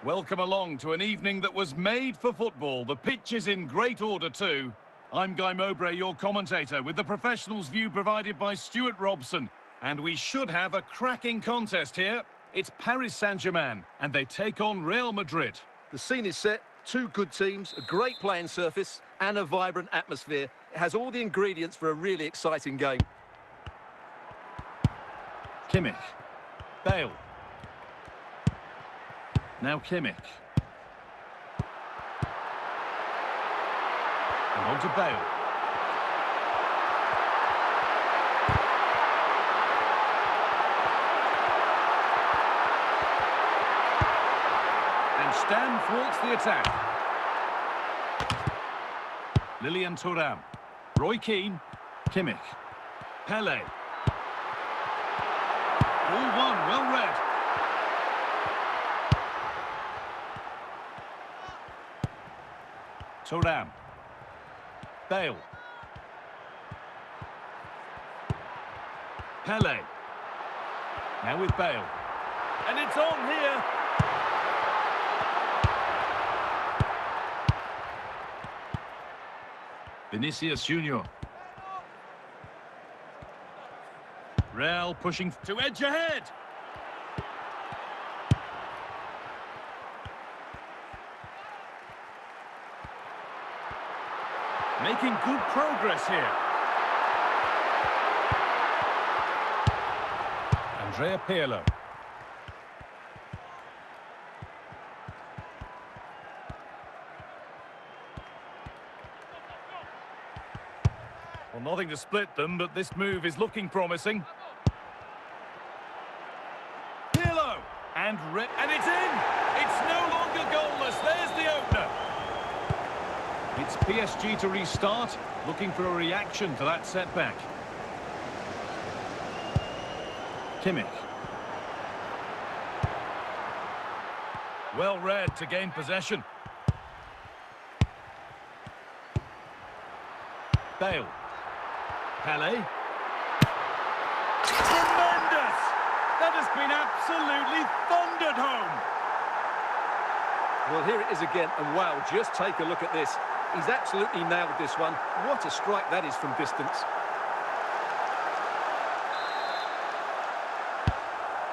Welcome along to an evening that was made for football. The pitch is in great order too. I'm Guy Mowbray, your commentator, with the professionals' view provided by Stuart Robson. And we should have a cracking contest here. It's Paris Saint-Germain, and they take on Real Madrid. The scene is set, two good teams, a great playing surface, and a vibrant atmosphere. It has all the ingredients for a really exciting game. Kimmich. Bale. Now Kimmich. And on to Bale. And Stan thwarts the attack. Lilian Thuram. Roy Keane. Kimmich. Pele. All one, well read. Thuram. Bale. Pele. Now with Bale. And it's on here. Vinicius Junior. Real pushing to edge ahead. Making good progress here. Andrea Pirlo. Well, nothing to split them, but this move is looking promising. Pirlo! And it's in! It's no longer goalless. There's the opener. It's PSG to restart, looking for a reaction to that setback. Kimmich. Well read to gain possession. Bale. Pele. Tremendous! That has been absolutely thundered home. Well, here it is again, and wow, just take a look at this. He's absolutely nailed this one. What a strike that is from distance.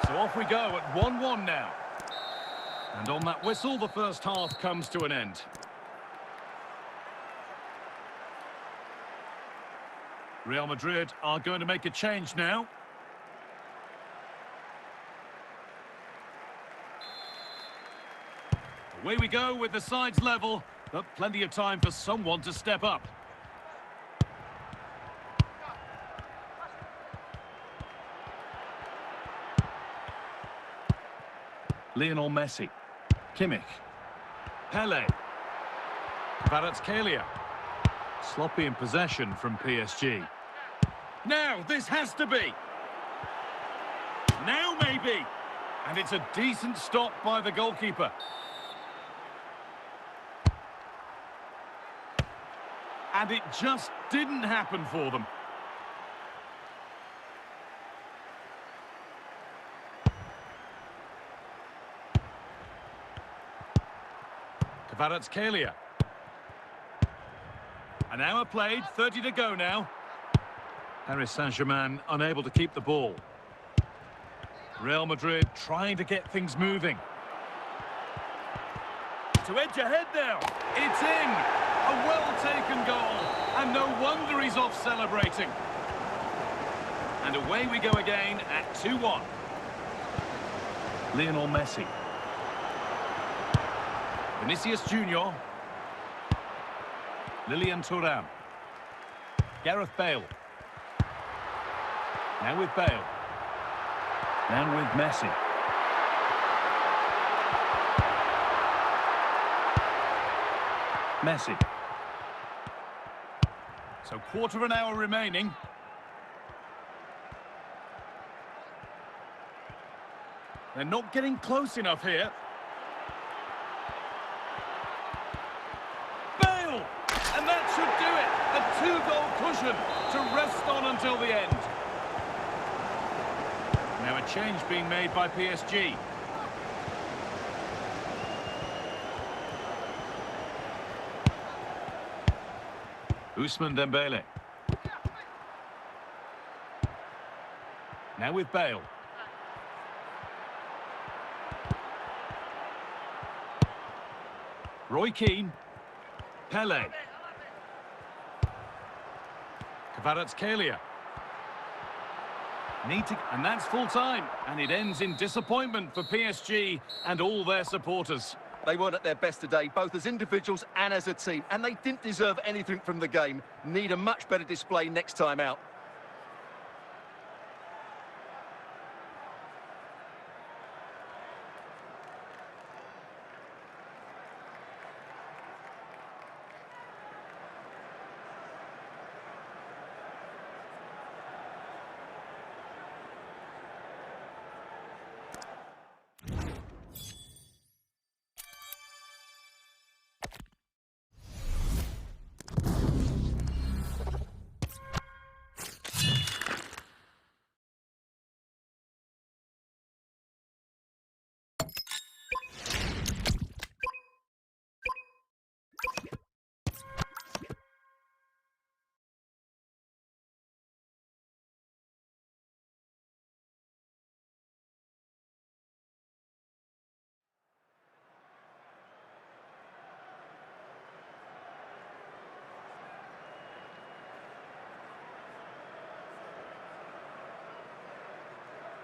So off we go at 1-1 now. And on that whistle, the first half comes to an end. Real Madrid are going to make a change now. Away we go with the sides level, but plenty of time for someone to step up. Lionel Messi. Kimmich. Pele. Kvaratskhelia. Sloppy in possession from PSG. Now, this has to be. Now, maybe. And it's a decent stop by the goalkeeper. And it just didn't happen for them. Kvaratskhelia. An hour played, 30 to go now. Paris Saint-Germain unable to keep the ball. Real Madrid trying to get things moving. To edge ahead now. It's in. A well-taken goal. And no wonder he's off celebrating. And away we go again at 2-1. Lionel Messi. Vinicius Junior. Lilian Thuram. Gareth Bale. Now with Bale. Now with Messi. Messi. So quarter of an hour remaining. They're not getting close enough here. Bale! And that should do it. A two-goal cushion to rest on until the end. Now a change being made by PSG. Ousmane Dembele. Now with Bale. Roy Keane. Pele. Kvaratskhelia. And that's full time. And it ends in disappointment for PSG and all their supporters. They weren't at their best today, both as individuals and as a team, and they didn't deserve anything from the game. Need a much better display next time out.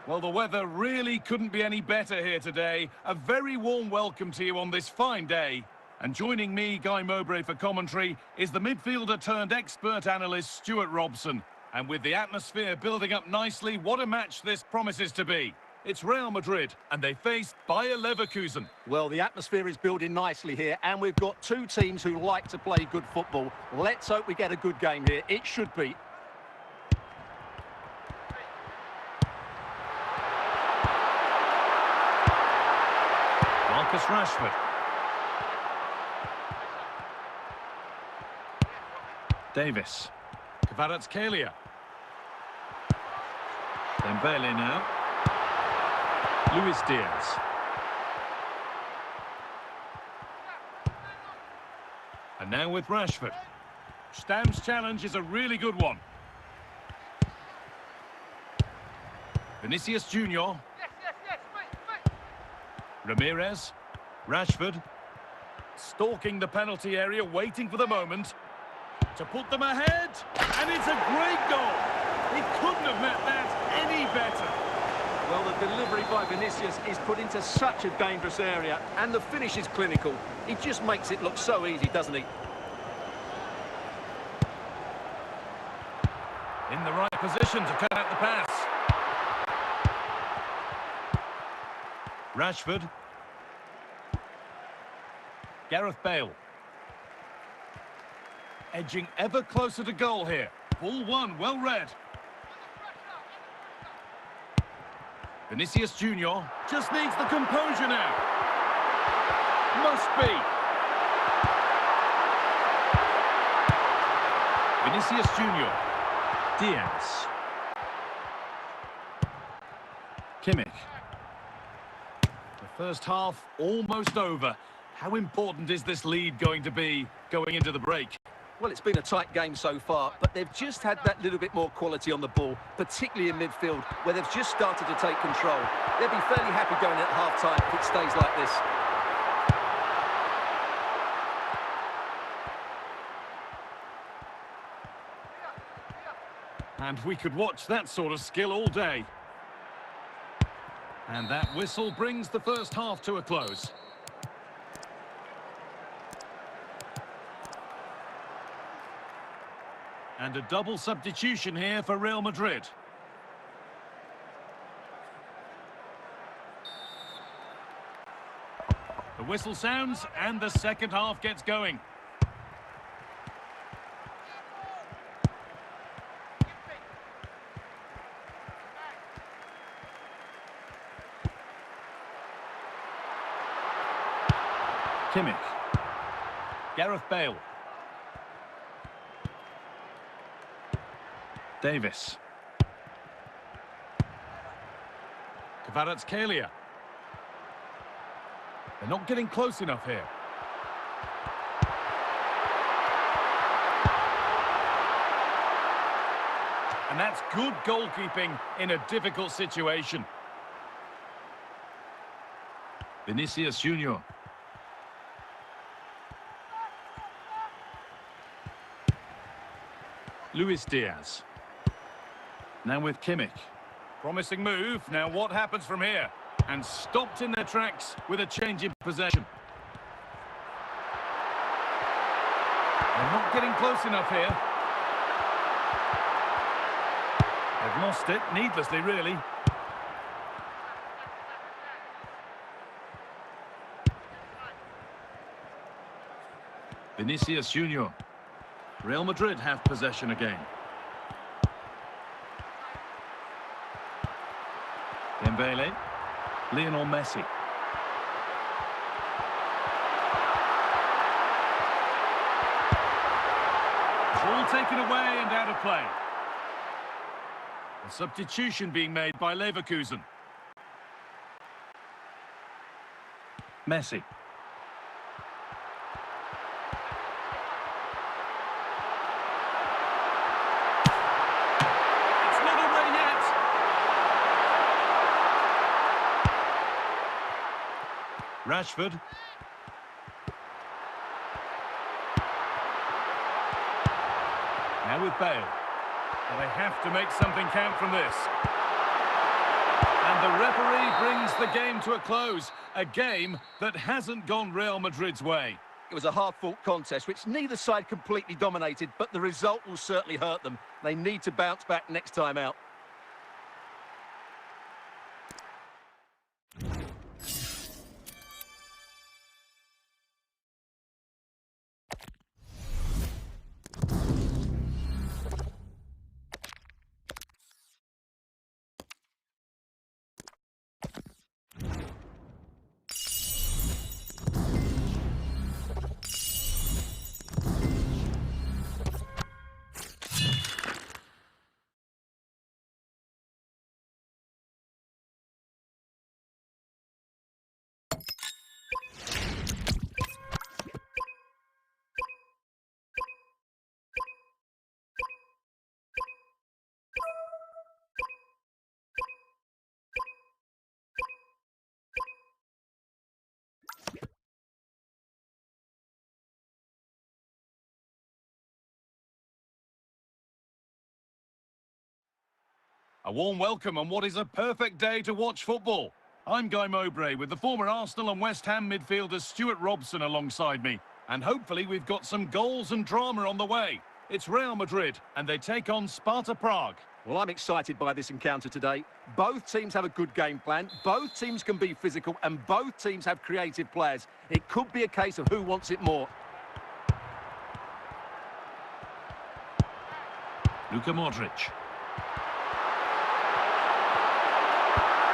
Well, the weather really couldn't be any better here today. A very warm welcome to you on this fine day. And joining me, Guy Mowbray, for commentary is the midfielder turned expert analyst Stuart Robson. And with the atmosphere building up nicely, what a match this promises to be. It's Real Madrid, and they face Bayer Leverkusen. Well, the atmosphere is building nicely here, and we've got two teams who like to play good football. Let's hope we get a good game here. It should be. Marcus Rashford. Davis. Kvaratskhelia. Dembele now. Luis Diaz. And now with Rashford. Stam's challenge is a really good one. Vinicius Junior. Ramirez. Rashford. Stalking the penalty area, waiting for the moment to put them ahead. And it's a great goal. He couldn't have met that any better. Well, the delivery by Vinicius is put into such a dangerous area, and the finish is clinical. He just makes it look so easy, doesn't he? In the right position to cut out the pass. Rashford. Gareth Bale. Edging ever closer to goal here. Ball one, well read. Vinicius Junior just needs the composure now. Must be. Vinicius Junior. Diaz. Kimmich. The first half almost over. How important is this lead going to be going into the break? Well, it's been a tight game so far, but they've just had that little bit more quality on the ball, particularly in midfield, where they've just started to take control. They'll be fairly happy going at half-time if it stays like this. And we could watch that sort of skill all day. And that whistle brings the first half to a close. And a double substitution here for Real Madrid. The whistle sounds and the second half gets going. Kimmich. Gareth Bale. Davis. Kvaratskhelia. They're not getting close enough here. And that's good goalkeeping in a difficult situation. Vinicius Junior. Luis Diaz. Now with Kimmich. Promising move. Now what happens from here? And stopped in their tracks with a change in possession. They're not getting close enough here. They've lost it, needlessly, really. Vinicius Junior. Real Madrid have possession again. Dembele. Lionel Messi. Ball taken away and out of play. A substitution being made by Leverkusen. Messi. It's not away yet. Rashford. Now with Bale. Well, they have to make something count from this. And the referee brings the game to a close. A game that hasn't gone Real Madrid's way. It was a hard-fought contest, which neither side completely dominated, but the result will certainly hurt them. They need to bounce back next time out. A warm welcome on what is a perfect day to watch football. I'm Guy Mowbray with the former Arsenal and West Ham midfielder Stuart Robson alongside me. And hopefully we've got some goals and drama on the way. It's Real Madrid and they take on Sparta Prague. Well, I'm excited by this encounter today. Both teams have a good game plan, both teams can be physical, and both teams have creative players. It could be a case of who wants it more. Luka Modric.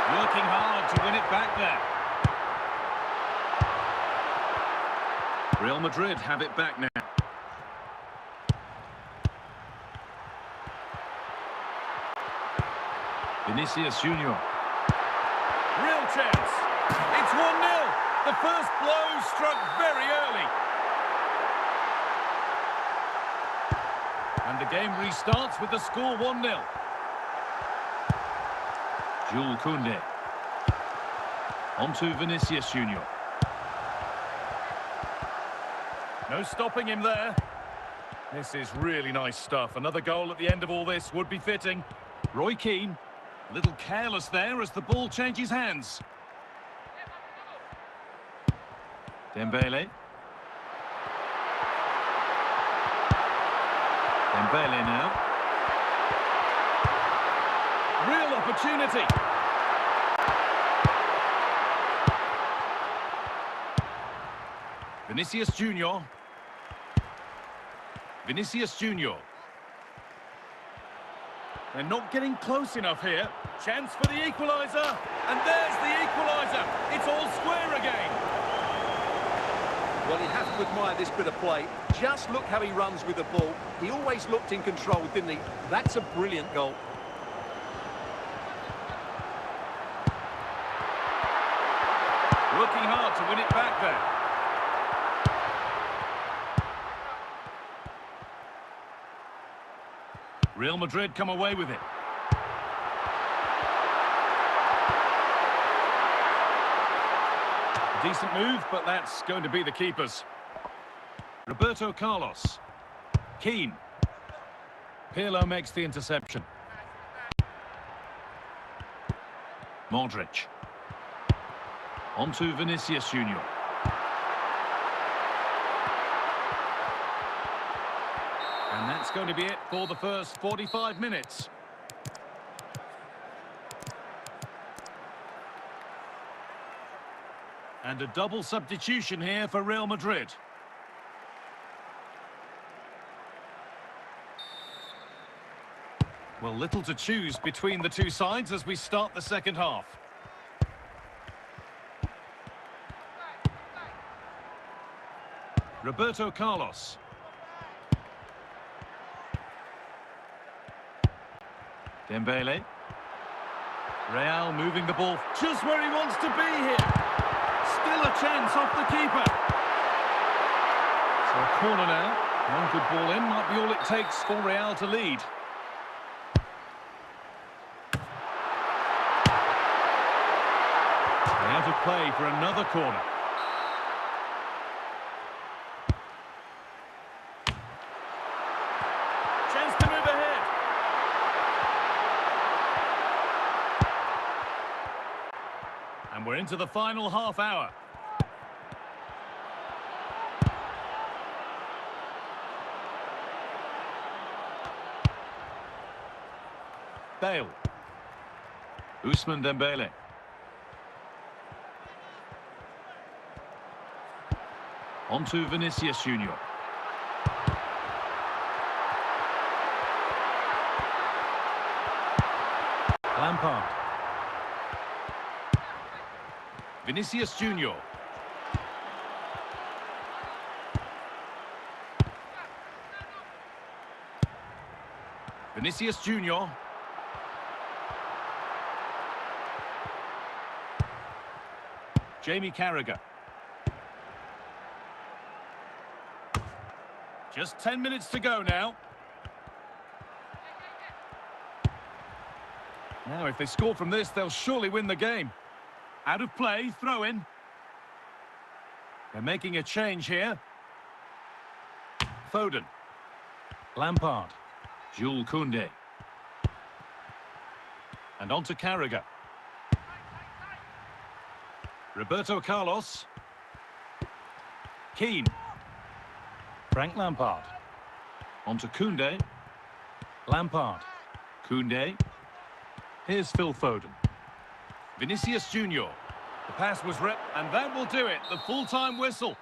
Working hard to win it back there. Real Madrid have it back now. Vinicius Junior. Real chance. It's 1-0. The first blow struck very early. And the game restarts with the score 1-0. Jules Koundé. On to Vinicius Junior. No stopping him there. This is really nice stuff. Another goal at the end of all this would be fitting. Roy Keane, a little careless there as the ball changes hands. Dembele. Dembele now. Real opportunity. Vinicius Junior. Vinicius Junior. They're not getting close enough here. Chance for the equaliser. And there's the equaliser. It's all square again. Well, you have to admire this bit of play. Just look how he runs with the ball. He always looked in control, didn't he? That's a brilliant goal. Working hard to win it back there. Real Madrid come away with it. Decent move, but that's going to be the keeper's. Roberto Carlos. Keane. Pirlo makes the interception. Modric. On to Vinicius Junior. And that's going to be it for the first 45 minutes. And a double substitution here for Real Madrid. Well, little to choose between the two sides as we start the second half. Roberto Carlos. Dembele. Real moving the ball just where he wants to be here. Still a chance off the keeper. So a corner now. One good ball in might be all it takes for Real to lead. Out of play for another corner. Chance to move ahead. And we're into the final half hour. Bale. Ousmane Dembele. On to Vinicius Junior. Lampard. Vinicius Junior. Vinicius Junior. Jamie Carragher. Just 10 minutes to go now. Now, if they score from this, they'll surely win the game. Out of play, throw in. They're making a change here. Foden. Lampard. Jules Koundé. And on to Carragher. Roberto Carlos. Keane. Frank Lampard. On to Koundé. Lampard. Koundé. Here's Phil Foden. Vinicius Junior. The pass was ripped, and that will do it. The full-time whistle.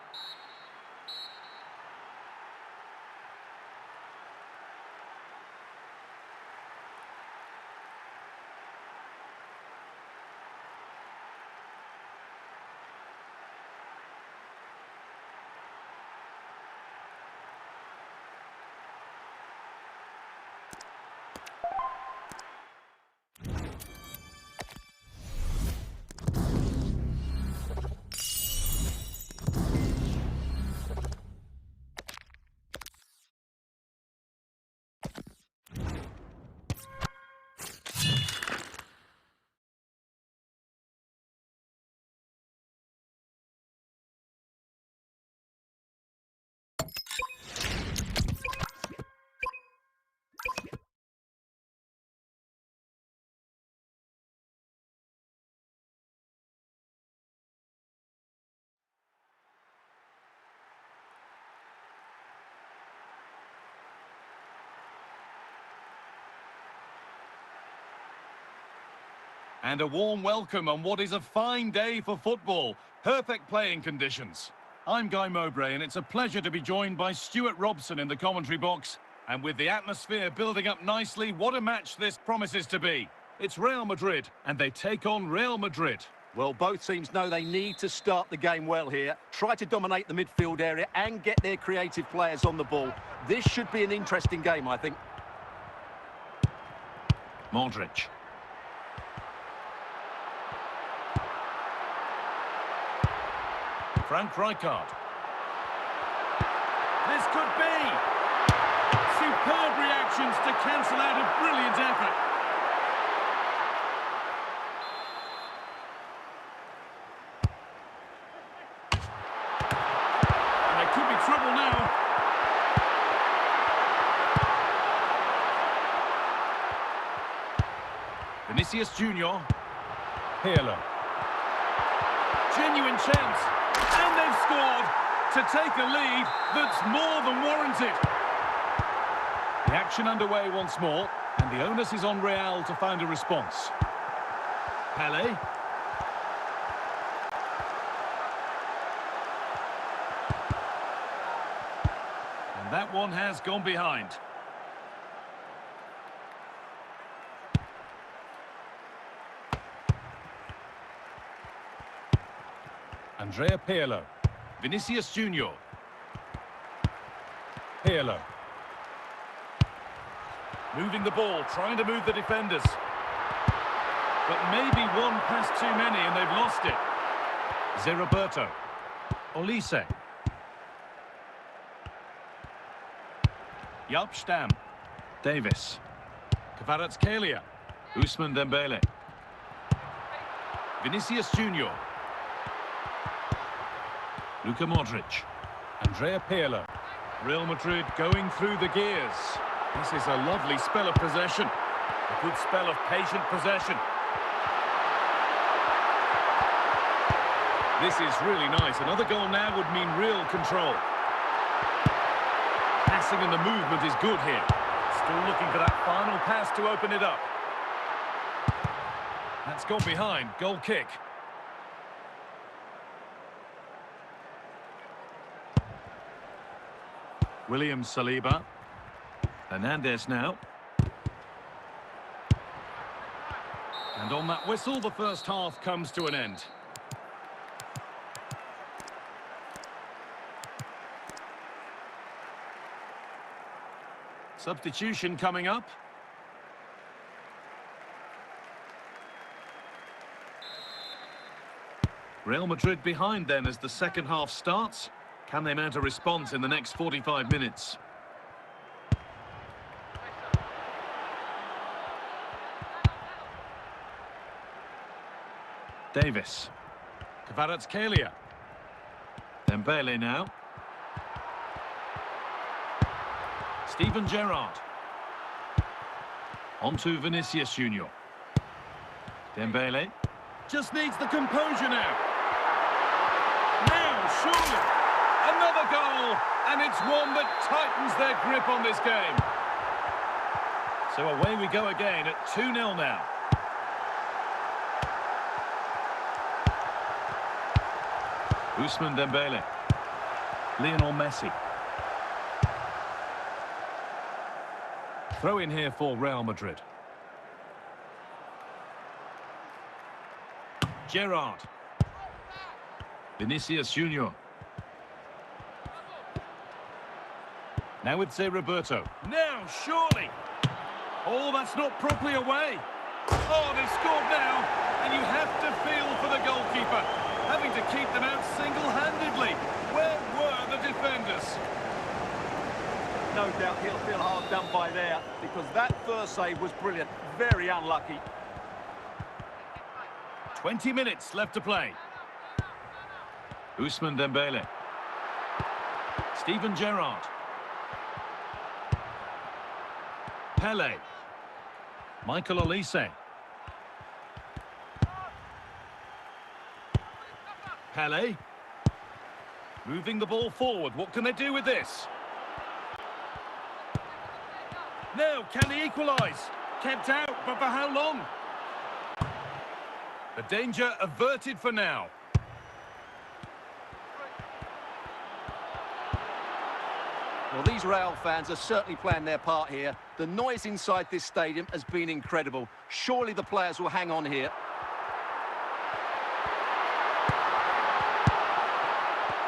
And a warm welcome on what is a fine day for football. Perfect playing conditions. I'm Guy Mowbray, and it's a pleasure to be joined by Stuart Robson in the commentary box. And with the atmosphere building up nicely, what a match this promises to be. It's Real Madrid, and they take on Real Madrid. Well, both teams know they need to start the game well here. Try to dominate the midfield area and get their creative players on the ball. This should be an interesting game, I think. Modric. Frank Rijkaard. This could be. Superb reactions to cancel out Vinicius Junior. Pirlo. Genuine chance. And they've scored to take a lead that's more than warranted. The action underway once more, and the onus is on Real to find a response. Pele. And that one has gone behind. Andrea Pirlo. Vinicius Junior. Pirlo. Moving the ball, trying to move the defenders. But maybe one pass too many and they've lost it. Roberto. Olise. Stam. Davis. Kvaratskhelia. Ousmane Dembele. Vinicius Junior. Luka Modric. Andrea Pirlo. Real Madrid going through the gears. This is a lovely spell of possession. A good spell of patient possession. This is really nice. Another goal now would mean real control. Passing and the movement is good here. Still looking for that final pass to open it up. That's gone behind. Goal kick. William Saliba. Hernandez now. And on that whistle, the first half comes to an end. Substitution coming up. Real Madrid behind then as the second half starts. Can they mount a response in the next 45 minutes? Davis. Kvaratskhelia. Dembele now. Steven Gerrard. On to Vinicius Junior. Dembele. Just needs the composure now. Now, surely. Another goal, and it's one that tightens their grip on this game. So away we go again at 2-0 now. Ousmane Dembele. Lionel Messi. Throw in here for Real Madrid. Gerrard. Vinicius Junior. Now with Roberto. Now, surely. Oh, that's not properly away. Oh, they've scored now, and you have to feel for the goalkeeper, having to keep them out single-handedly. Where were the defenders? No doubt he'll feel hard done by there, because that first save was brilliant. Very unlucky. 20 minutes left to play. Ousmane Dembele. Steven Gerrard. Pele. Michael Olise. Pele. Moving the ball forward. What can they do with this? Now, can they equalise? Kept out, but for how long? The danger averted for now. Well, these Real fans are certainly playing their part here. The noise inside this stadium has been incredible. Surely the players will hang on here.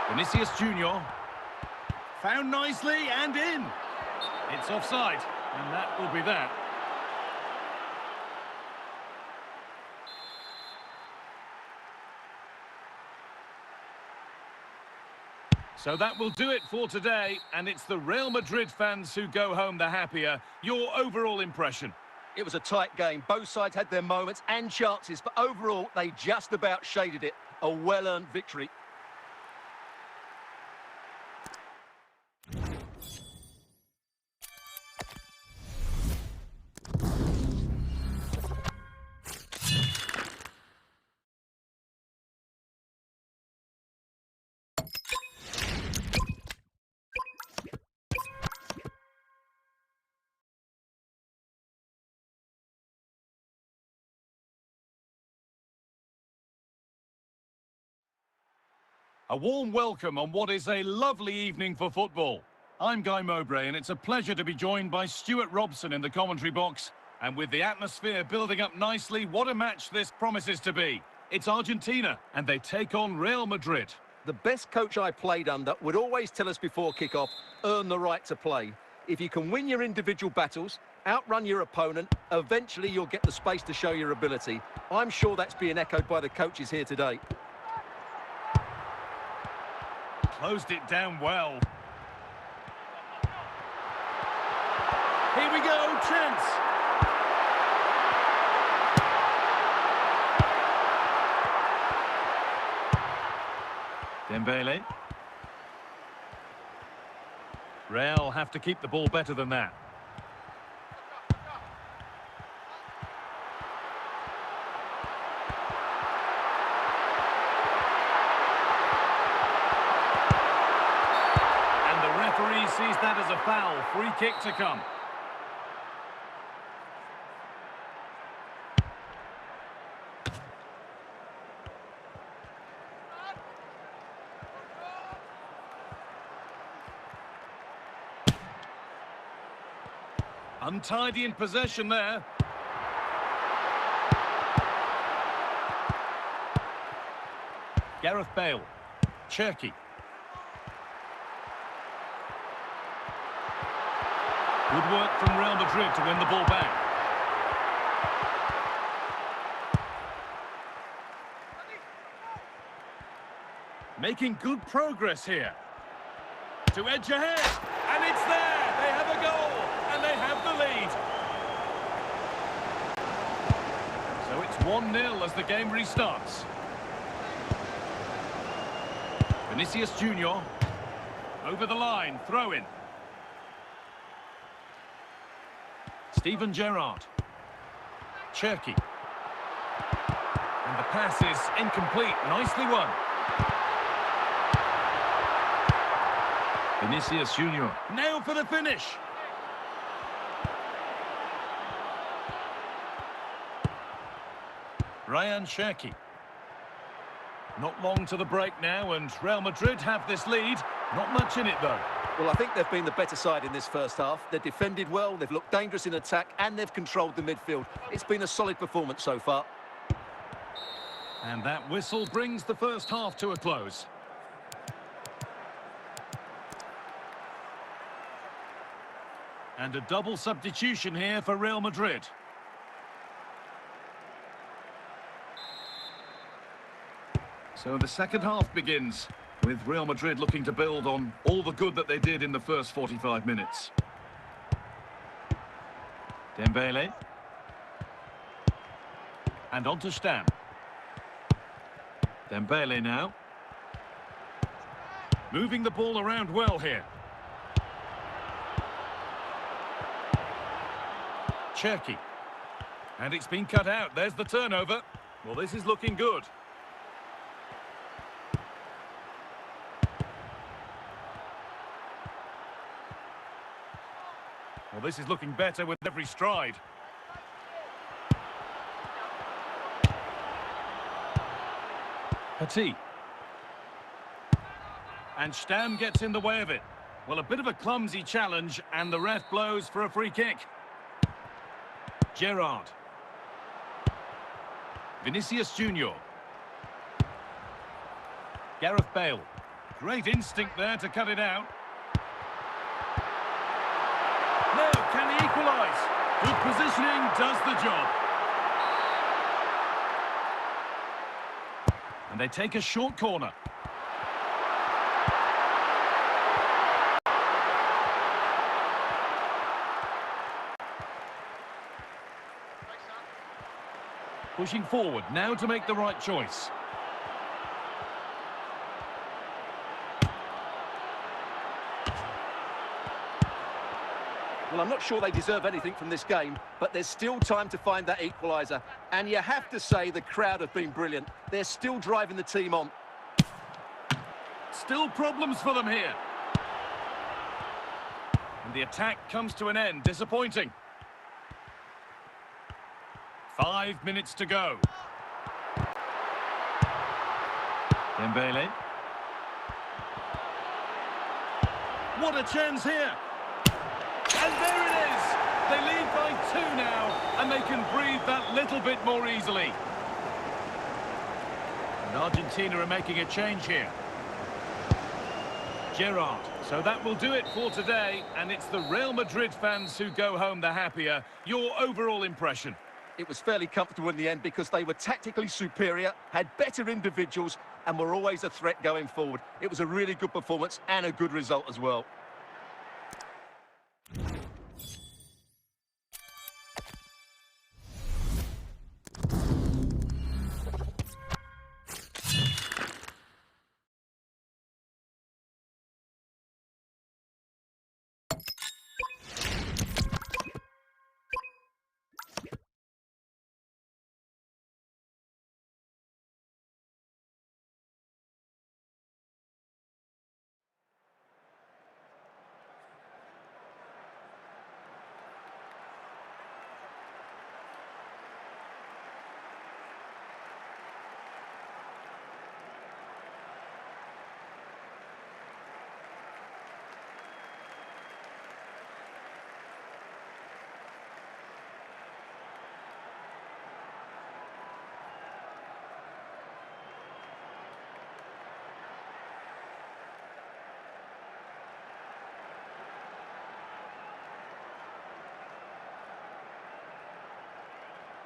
Vinicius Junior. Found nicely and in. It's offside, and that will be that. So that will do it for today, and it's the Real Madrid fans who go home the happier. Your overall impression? It was a tight game. Both sides had their moments and chances, but overall, they just about shaded it. A well-earned victory. A warm welcome on what is a lovely evening for football. I'm Guy Mowbray, and it's a pleasure to be joined by Stuart Robson in the commentary box. And with the atmosphere building up nicely, what a match this promises to be. It's Argentina, and they take on Real Madrid. The best coach I played under would always tell us before kick-off, earn the right to play. If you can win your individual battles, outrun your opponent, eventually you'll get the space to show your ability. I'm sure that's being echoed by the coaches here today. Closed it down well. Here we go, chance. Dembele. Real have to keep the ball better than that. And the referee sees that as a foul. Free kick to come. Untidy in possession there. Gareth Bale. Cherky. Good work from Real Madrid to win the ball back. Making good progress here. To edge ahead. And it's there. They have a goal. And they have the lead. So it's 1-0 as the game restarts. Vinicius Junior. Over the line, throw in. Steven Gerrard. Cherky. And the pass is incomplete. Nicely won. Vinicius Junior. Now for the finish. Ryan Cherky. Not long to the break now, and Real Madrid have this lead. Not much in it, though. Well, I think they've been the better side in this first half. They've defended well, they've looked dangerous in attack, and they've controlled the midfield. It's been a solid performance so far. And that whistle brings the first half to a close. And a double substitution here for Real Madrid. So the second half begins, with Real Madrid looking to build on all the good that they did in the first 45 minutes. Dembele. And on to Stam. Dembele now. Moving the ball around well here. Cherky. And it's been cut out. There's the turnover. Well, this is looking good. Well, this is looking better with every stride. Petit. And Stam gets in the way of it. Well, a bit of a clumsy challenge, and the ref blows for a free kick. Gerrard. Vinicius Junior. Gareth Bale. Great instinct there to cut it out. Now, can he equalise? Good positioning does the job. And they take a short corner. Pushing forward, now to make the right choice. Well, I'm not sure they deserve anything from this game, but there's still time to find that equaliser. And you have to say the crowd have been brilliant. They're still driving the team on. Still problems for them here. And the attack comes to an end. Disappointing. 5 minutes to go. Dembele. What a chance here. And there it is. They lead by 2 now, and they can breathe that little bit more easily. And Argentina are making a change here. Gerrard. So that will do it for today, and it's the Real Madrid fans who go home the happier. Your overall impression? It was fairly comfortable in the end because they were tactically superior, had better individuals, and were always a threat going forward. It was a really good performance and a good result as well.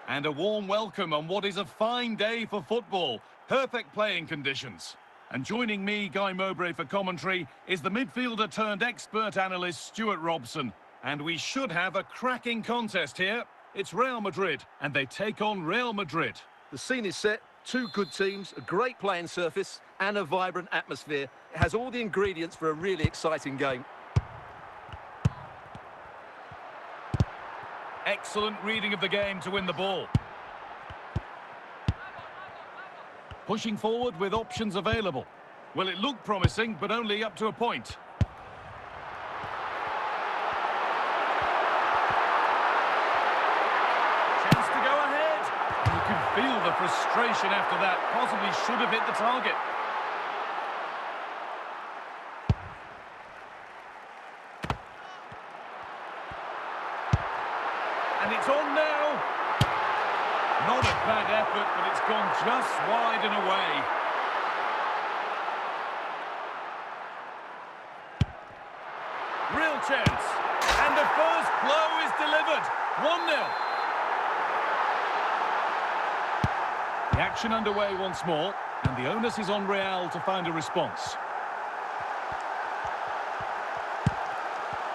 And a warm welcome on what is a fine day for football. Perfect playing conditions. And joining me, Guy Mowbray, for commentary is the midfielder turned expert analyst Stuart Robson. And we should have a cracking contest here. It's Real Madrid, and they take on Real Madrid. The scene is set. Two good teams, a great playing surface and a vibrant atmosphere. It has all the ingredients for a really exciting game. Excellent reading of the game to win the ball. Pushing forward with options available. Well, it looked promising, but only up to a point. Chance to go ahead. You can feel the frustration after that. Possibly should have hit the target. And it's on now. Not a bad effort, but it's gone just wide and away. Real chance. And the first blow is delivered. 1-0. The action underway once more, and the onus is on Real to find a response.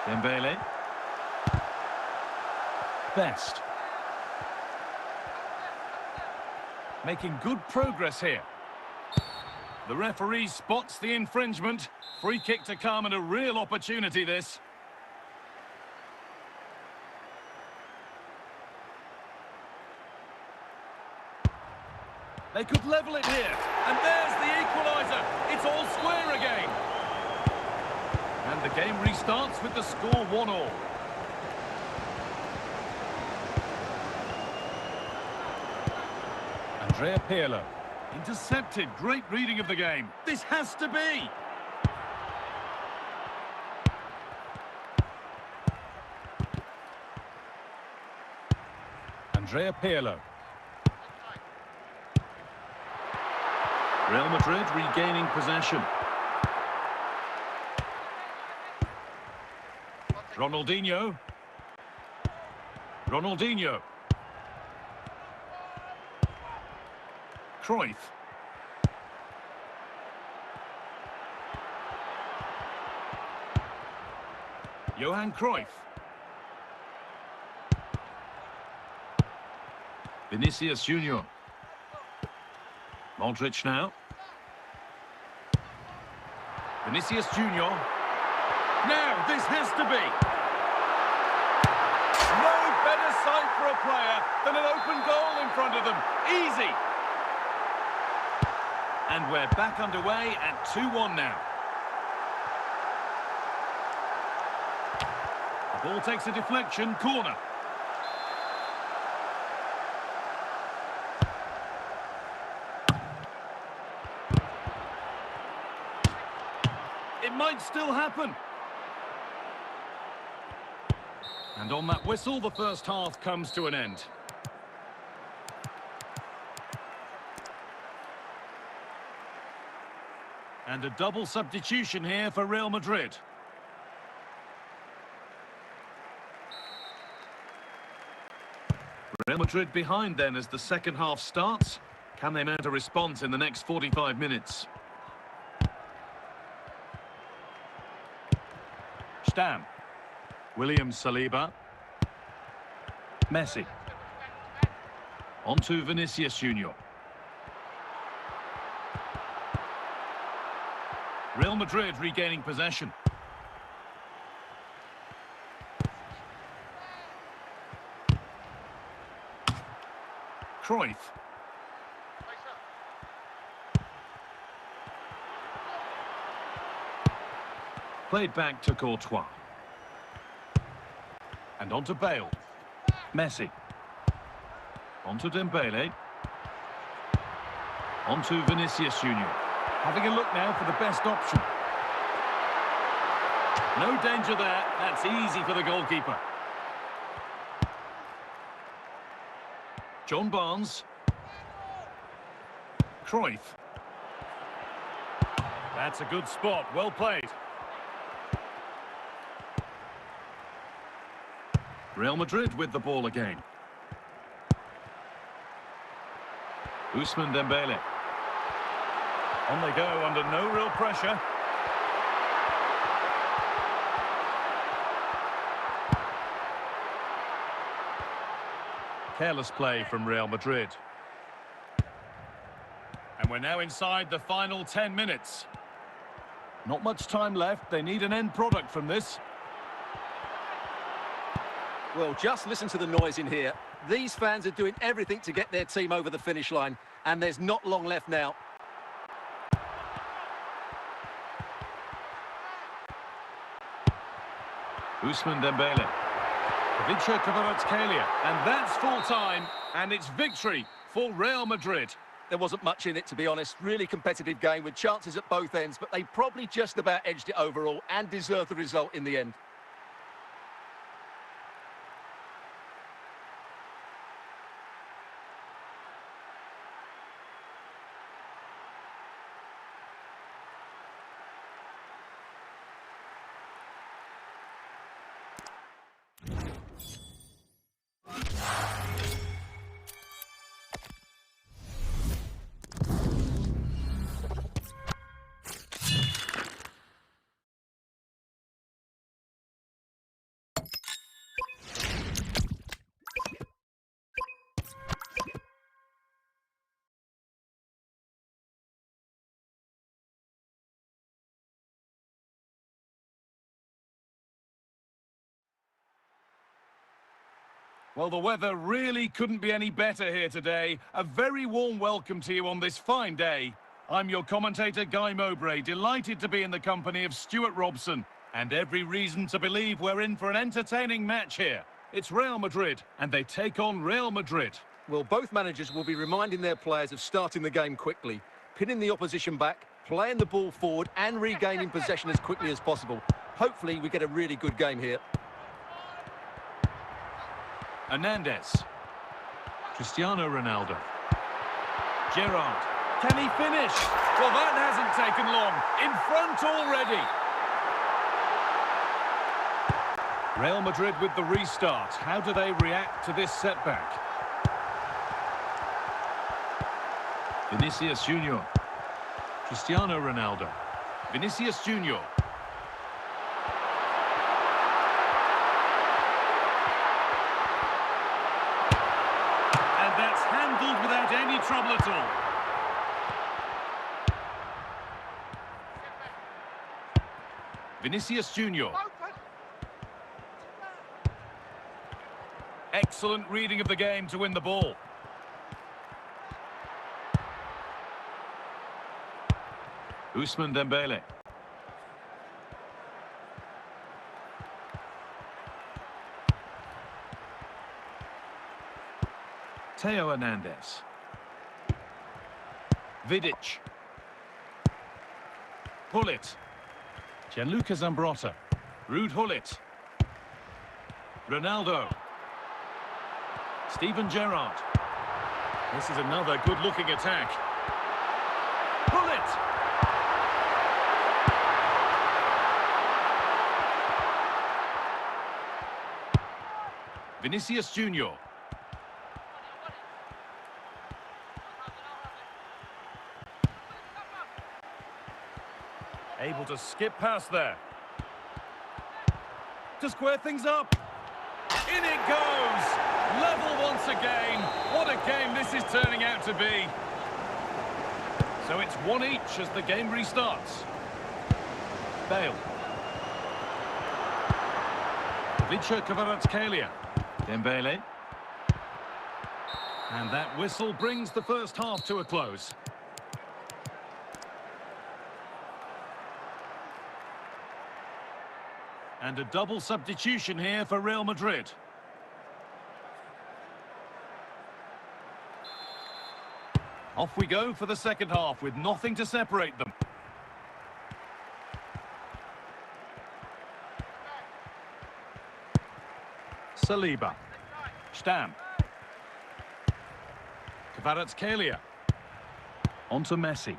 Dembele. Best. Making good progress here. The referee spots the infringement. Free kick to come and a real opportunity this. They could level it here. And there's the equaliser. It's all square again. And the game restarts with the score 1-1. Andrea Pirlo. Intercepted. Great reading of the game. This has to be. Andrea Pirlo. Real Madrid regaining possession. Ronaldinho. Ronaldinho. Cruyff. Johan Cruyff. Vinicius Junior. Modric now. Vinicius Junior. Now this has to be. No better sight for a player than an open goal in front of them. Easy. And we're back underway at 2-1 now. The ball takes a deflection, corner. It might still happen. And on that whistle, the first half comes to an end. And a double substitution here for Real Madrid. Real Madrid behind then as the second half starts. Can they mount a response in the next 45 minutes? Stam. William Saliba. Messi. On to Vinicius Junior. Real Madrid regaining possession. Cruyff. Played back to Courtois. And on to Bale. Messi. On to Dembele. On to Vinicius Junior. Having a look now for the best option. No danger there. That's easy for the goalkeeper. John Barnes. Cruyff. That's a good spot. Well played. Real Madrid with the ball again. Ousmane Dembele. On they go under no real pressure. Careless play from Real Madrid. And we're now inside the final 10 minutes. Not much time left. They need an end product from this. Well, just listen to the noise in here. These fans are doing everything to get their team over the finish line, and there's not long left now. Ousmane Dembele. Ivica Kvaratskhelia. And that's full time, and it's victory for Real Madrid. There wasn't much in it, to be honest. Really competitive game with chances at both ends, but they probably just about edged it overall and deserved the result in the end. Well, the weather really couldn't be any better here today. A very warm welcome to you on this fine day. I'm your commentator, Guy Mowbray, delighted to be in the company of Stuart Robson. And every reason to believe we're in for an entertaining match here. It's Real Madrid, and they take on Real Madrid. Well, both managers will be reminding their players of starting the game quickly, pinning the opposition back, playing the ball forward and regaining possession as quickly as possible. Hopefully we get a really good game here. Hernandez. Cristiano Ronaldo. Gerrard. Can he finish? Well, that hasn't taken long. In front already. Real Madrid with the restart. How do they react to this setback? Vinicius Junior. Cristiano Ronaldo. Vinicius Junior. That's handled without any trouble at all. Vinicius Junior. Excellent reading of the game to win the ball. Ousmane Dembele. Theo Hernandez. Vidic. Hullet. Gianluca Zambrotta. Ruud Hullet. Ronaldo. Steven Gerrard. This is another good-looking attack. Pull it! Vinicius Junior. Able to skip past there. To square things up. In it goes! Level once again. What a game this is turning out to be. So it's one each as the game restarts. Bale. Vicha Kvaratskhelia. Dembele. And that whistle brings the first half to a close. And a double substitution here for Real Madrid. Off we go for the second half with nothing to separate them. Saliba. Stam. Kvaratskhelia. On to Messi.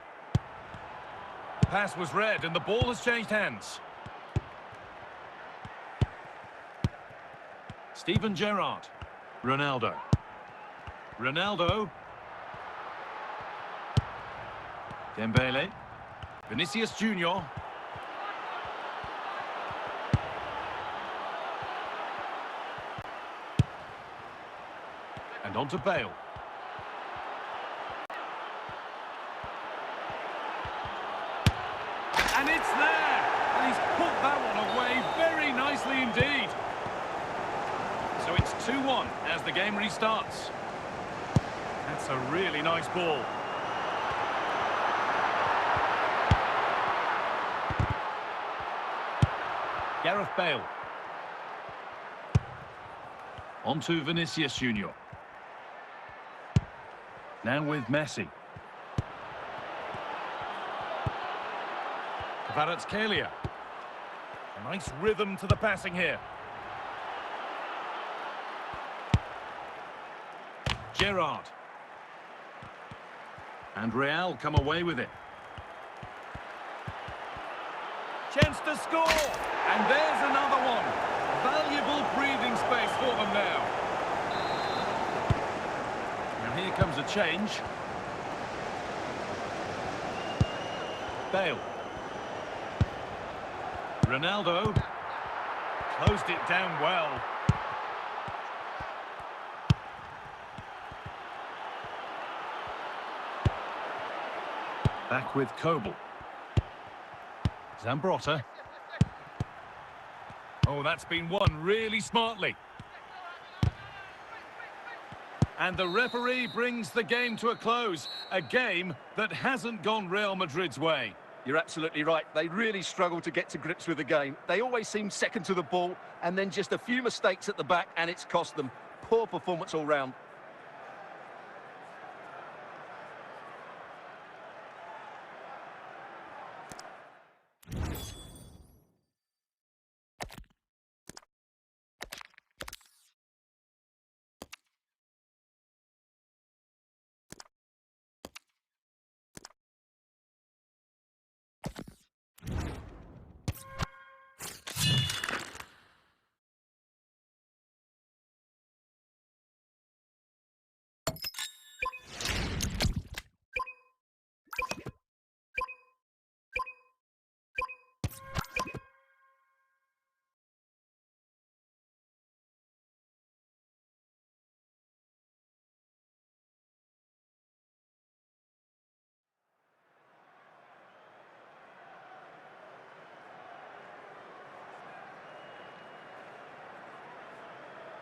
The pass was read and the ball has changed hands. Steven Gerrard. Ronaldo. Ronaldo. Dembele. Vinicius Junior. And on to Bale. And it's there! And he's put that one away very nicely indeed. So it's 2-1 as the game restarts. That's a really nice ball. Gareth Bale. On to Vinicius Junior. Now with Messi. Kvaratskhelia. A nice rhythm to the passing here. Gerrard. And Real come away with it. Chance to score! And there's another one. Valuable breathing space for them now. And here comes a change. Bale. Ronaldo. Closed it down well. Back with Kobel. Zambrotta. Oh, that's been won really smartly. And the referee brings the game to a close. A game that hasn't gone Real Madrid's way. You're absolutely right. They really struggle to get to grips with the game. They always seem second to the ball, and then just a few mistakes at the back, and it's cost them. Poor performance all round.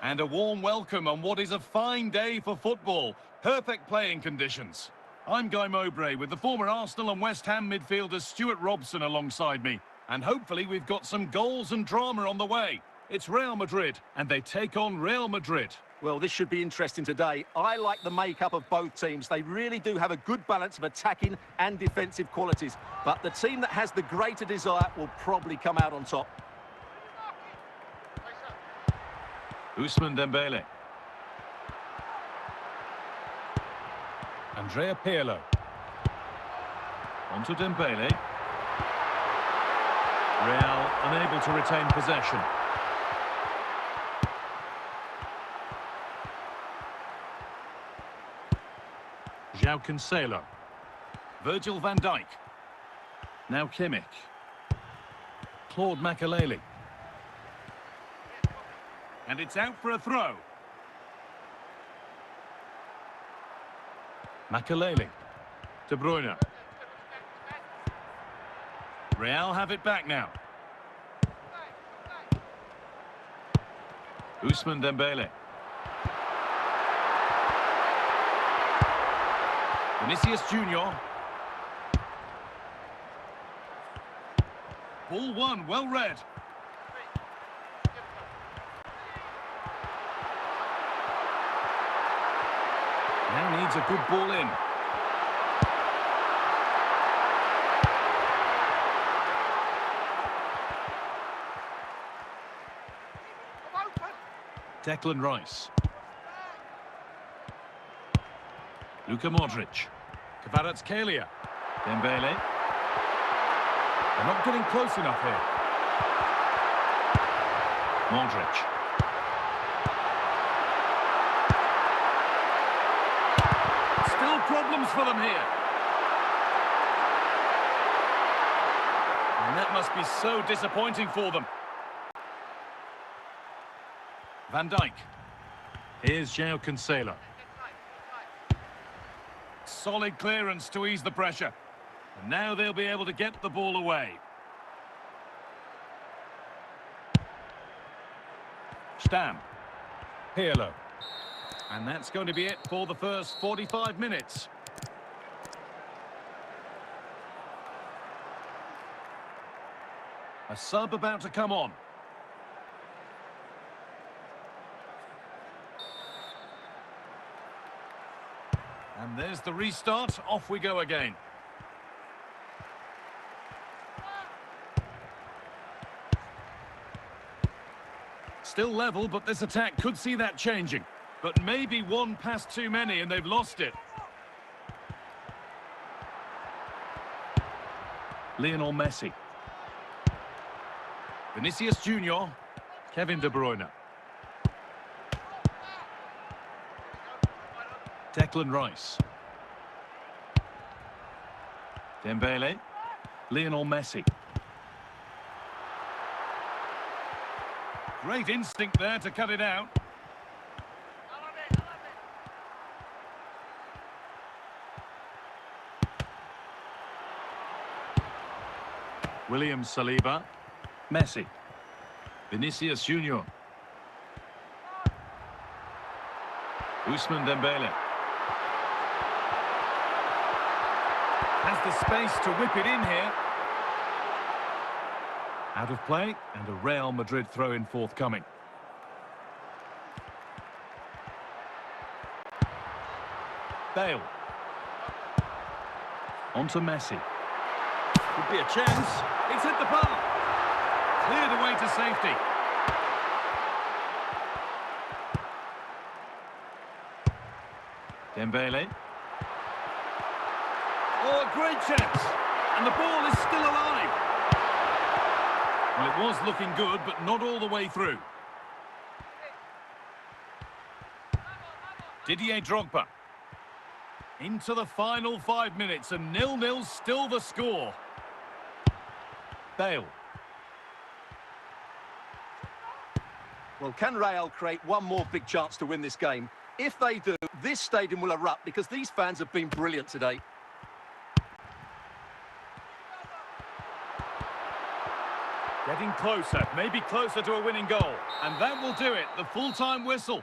And a warm welcome on what is a fine day for football. Perfect playing conditions. I'm Guy Mowbray with the former Arsenal and West Ham midfielder Stuart Robson alongside me. And hopefully we've got some goals and drama on the way. It's Real Madrid, and they take on Real Madrid. Well, this should be interesting today. I like the makeup of both teams. They really do have a good balance of attacking and defensive qualities. But the team that has the greater desire will probably come out on top. Ousmane Dembele. Andrea Pirlo. Onto Dembele. Real unable to retain possession. João Cancelo. Virgil van Dijk. Now Kimmich. Claude Makelele. And it's out for a throw. Makelele. De Bruyne. Real have it back now. Ousmane Dembele. Vinicius Junior. Ball one, well read. Now needs a good ball in. Declan Rice. Luka Modric. Kvaratskhelia. Dembele. They're not getting close enough here. Modric. Still problems for them here. And that must be so disappointing for them. Van Dijk. Here's João Cancelo. Solid clearance to ease the pressure. And now they'll be able to get the ball away. Stam. Pirlo. And that's going to be it for the first 45 minutes. A sub about to come on. And there's the restart. Off we go again. Still level, but this attack could see that changing. But maybe one pass too many and they've lost it. Lionel Messi. Vinicius Junior. Kevin De Bruyne. Declan Rice. Dembele. Lionel Messi. Great instinct there to cut it out. William Saliba. Messi. Vinicius Junior. Ousmane Dembele. Has the space to whip it in here. Out of play, and a Real Madrid throw-in forthcoming. Bale. On to Messi. Could be a chance. It's hit the bar. Cleared away to safety. Dembele. Oh, a great chance. And the ball is still alive. Well, it was looking good, but not all the way through. Didier Drogba. Into the final 5 minutes, and 0-0 still the score. Bale. Well, can Real create one more big chance to win this game? If they do, this stadium will erupt because these fans have been brilliant today. Getting closer, maybe closer to a winning goal. And that will do it, the full-time whistle.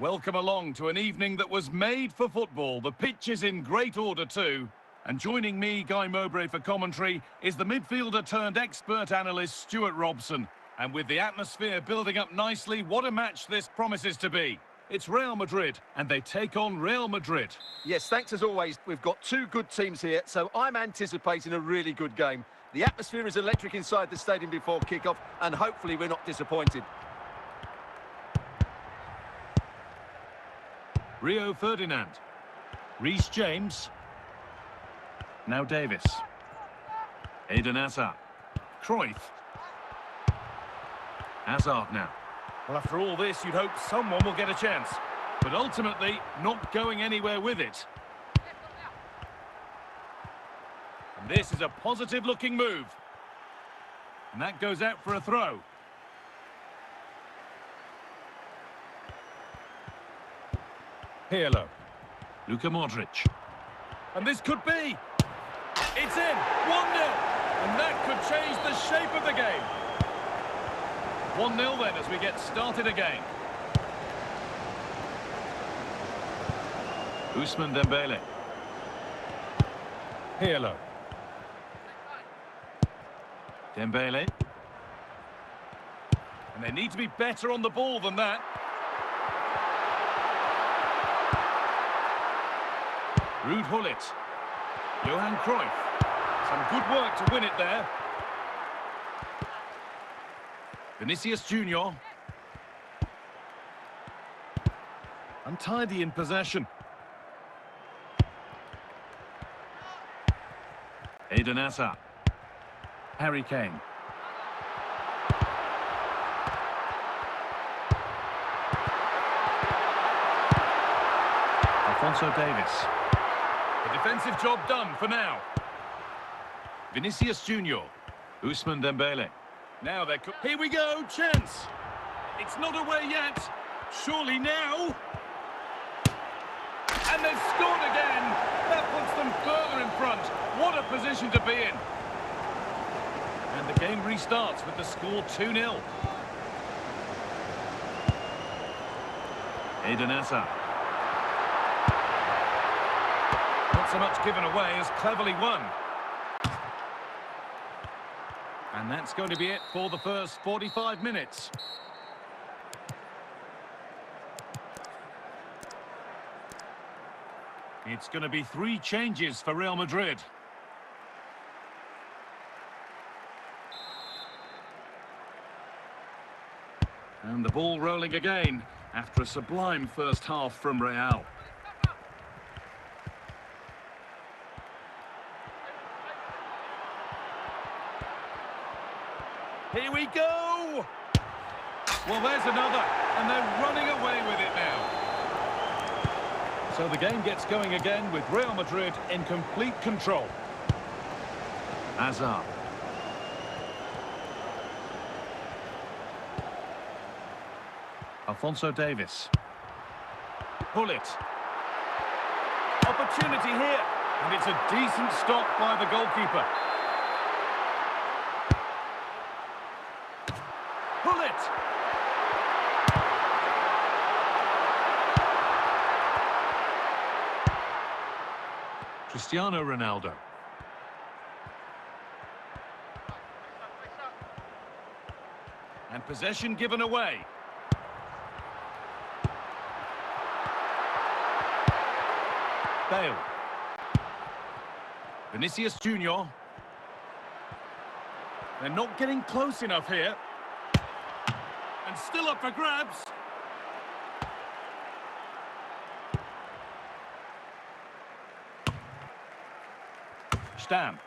Welcome along to an evening that was made for football. The pitch is in great order too. And joining me, Guy Mowbray, for commentary is the midfielder turned expert analyst Stuart Robson. And with the atmosphere building up nicely, what a match this promises to be. It's Real Madrid, and they take on Real Madrid. Yes, thanks as always. We've got two good teams here, so I'm anticipating a really good game. The atmosphere is electric inside the stadium before kick-off, and hopefully we're not disappointed. Rio Ferdinand. Reece James. Now Davis. Eden Hazard. Cruyff. Hazard now. Well, after all this, you'd hope someone will get a chance. But ultimately, not going anywhere with it. And this is a positive-looking move. And that goes out for a throw. Pirlo. Luka Modric. And this could be. It's in. 1-0. And that could change the shape of the game. 1-0 then as we get started again. Ousmane Dembele. Pirlo. Dembele. And they need to be better on the ball than that. Ruud Gullit. Johan Cruyff. Some good work to win it there. Vinicius Junior. Untidy in possession. Eden Hazard. Harry Kane. Alphonso Davies. The defensive job done for now. Vinicius Junior. Ousmane Dembele. Now they're... Here we go, chance. It's not away yet. Surely now. And they've scored again. That puts them further in front. What a position to be in. And the game restarts with the score 2-0. Eden Hazard. Not so much given away as cleverly won. And that's going to be it for the first 45 minutes. It's going to be 3 changes for Real Madrid. And the ball rolling again after a sublime first half from Real. Here we go! Well, there's another, and they're running away with it now. So the game gets going again with Real Madrid in complete control. Hazard. Alphonso Davies. Gullit. Opportunity here, and it's a decent stop by the goalkeeper. Gullit. Cristiano Ronaldo. And possession given away. Bale. Vinicius Junior. They're not getting close enough here. And still up for grabs. Stam.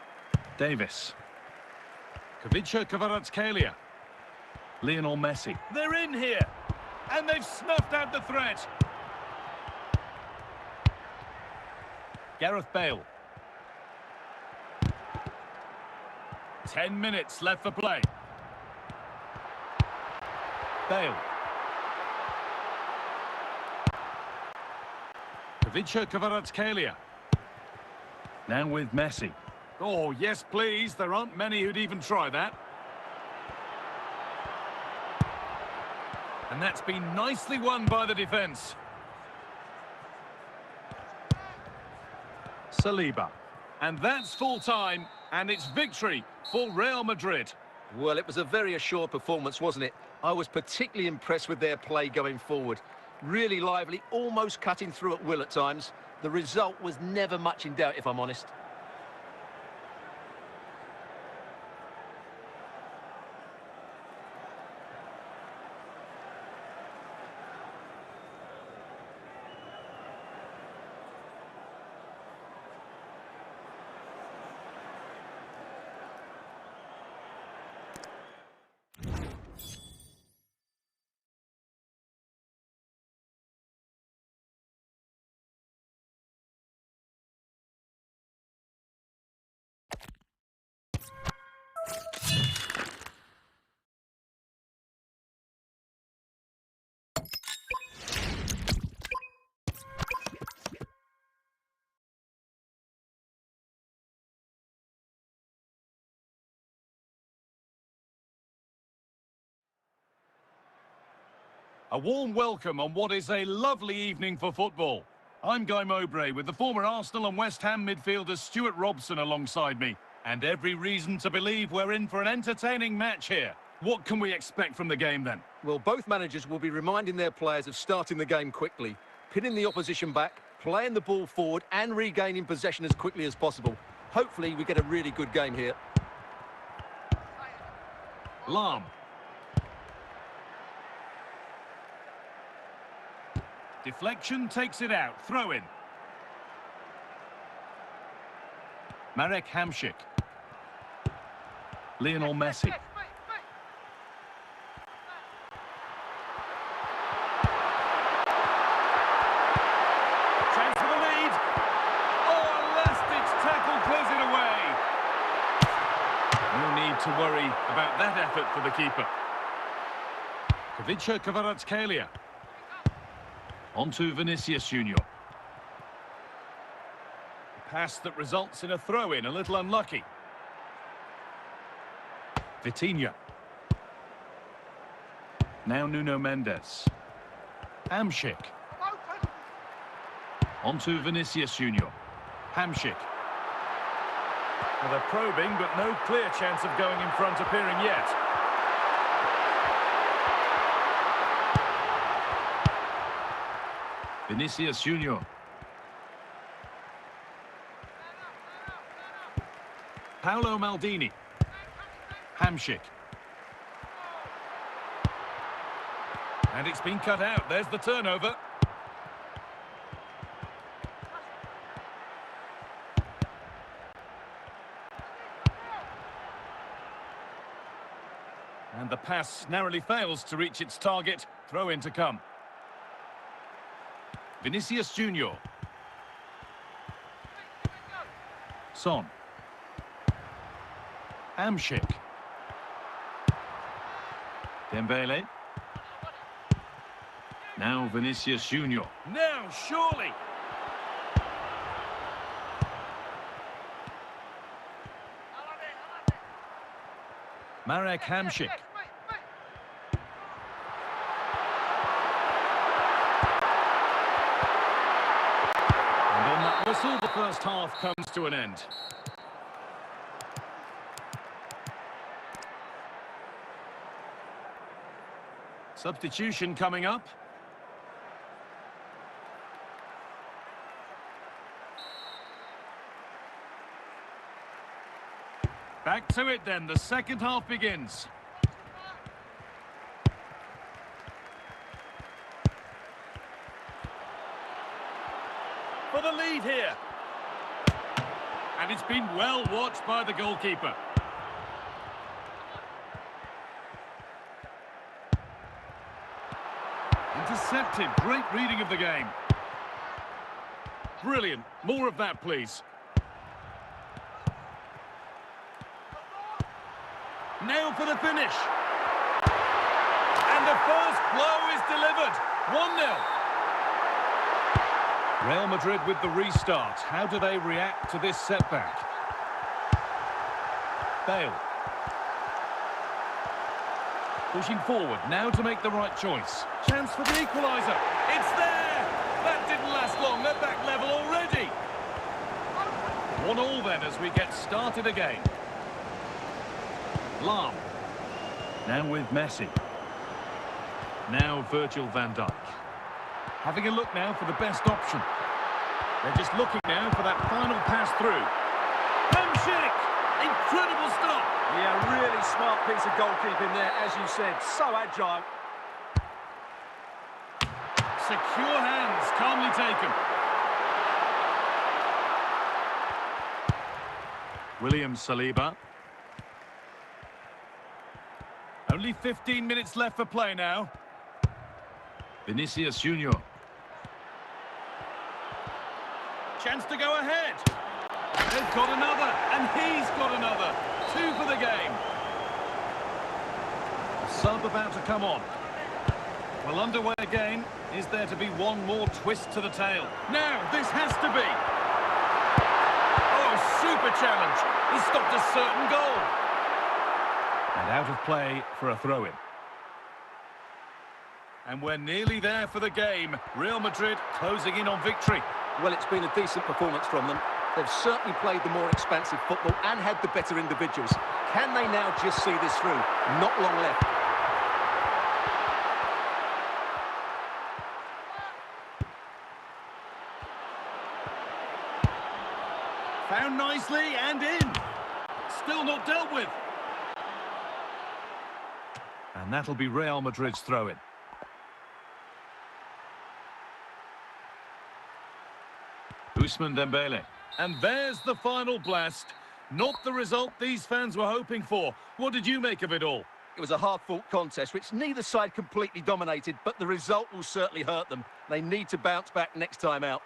Davis. Kavica Kvaratskhelia. Lionel Messi. They're in here. And they've snuffed out the threat. Gareth Bale. 10 minutes left for play. Bale. Kavica Kvaratskhelia. Now with Messi. Oh, yes, please. There aren't many who'd even try that. And that's been nicely won by the defence. Saliba. And that's full time, and it's victory for Real Madrid. Well, it was a very assured performance, wasn't it? I was particularly impressed with their play going forward. Really lively, almost cutting through at will at times. The result was never much in doubt, if I'm honest. A warm welcome on what is a lovely evening for football. I'm Guy Mowbray with the former Arsenal and West Ham midfielder Stuart Robson alongside me. And every reason to believe we're in for an entertaining match here. What can we expect from the game then? Well, both managers will be reminding their players of starting the game quickly, pinning the opposition back, playing the ball forward and regaining possession as quickly as possible. Hopefully we get a really good game here. Lam. Deflection takes it out. Throw in. Marek Hamšík. Lionel Messi. Chance for the lead. Oh, a last-ditch tackle clears it away. No need to worry about that effort for the keeper. Kavica Kvaratskhelia. On to Vinicius Junior. Pass that results in a throw-in, a little unlucky. Vitinha. Now Nuno Mendes. Hamšík. On to Vinicius Junior. Hamšík. Well, they're probing, but no clear chance of going in front appearing yet. Vinicius Junior. Paolo Maldini. Hamšík. And it's been cut out. There's the turnover. And the pass narrowly fails to reach its target. Throw in to come. Vinicius Junior. Son. Hamšík. Dembele. Now Vinicius Junior. Now, surely. Marek Hamšík. And on that whistle, the first half comes to an end. Substitution coming up. Back to it then, the second half begins. For the lead here. And it's been well watched by the goalkeeper. Intercepted, great reading of the game. Brilliant, more of that please. Now for the finish. And the first blow is delivered. 1-0. Real Madrid with the restart. How do they react to this setback? Bale. Pushing forward, now to make the right choice. Chance for the equaliser. It's there! That didn't last long. They're back level already. 1-1 then as we get started again. Lam. Now with Messi. Now Virgil van Dijk. Having a look now for the best option. They're just looking now for that final pass through. Hamsik! Incredible stop! Yeah, really smart piece of goalkeeping there, as you said. So agile. Secure hands, calmly taken. William Saliba. Only 15 minutes left for play now. Vinicius Junior. Chance to go ahead. They've got another, and he's got another. 2 for the game. A sub about to come on. Well, underway again. Is there to be one more twist to the tail? Now, this has to be. Oh, super challenge. He stopped a certain goal. And out of play for a throw-in. And we're nearly there for the game. Real Madrid closing in on victory. Well, it's been a decent performance from them. They've certainly played the more expansive football and had the better individuals. Can they now just see this through? Not long left. Found nicely and in. Still not dealt with. And that'll be Real Madrid's throw-in. Ousmane Dembele. And there's the final blast. Not the result these fans were hoping for. What did you make of it all? It was a hard-fought contest, which neither side completely dominated, but the result will certainly hurt them. They need to bounce back next time out.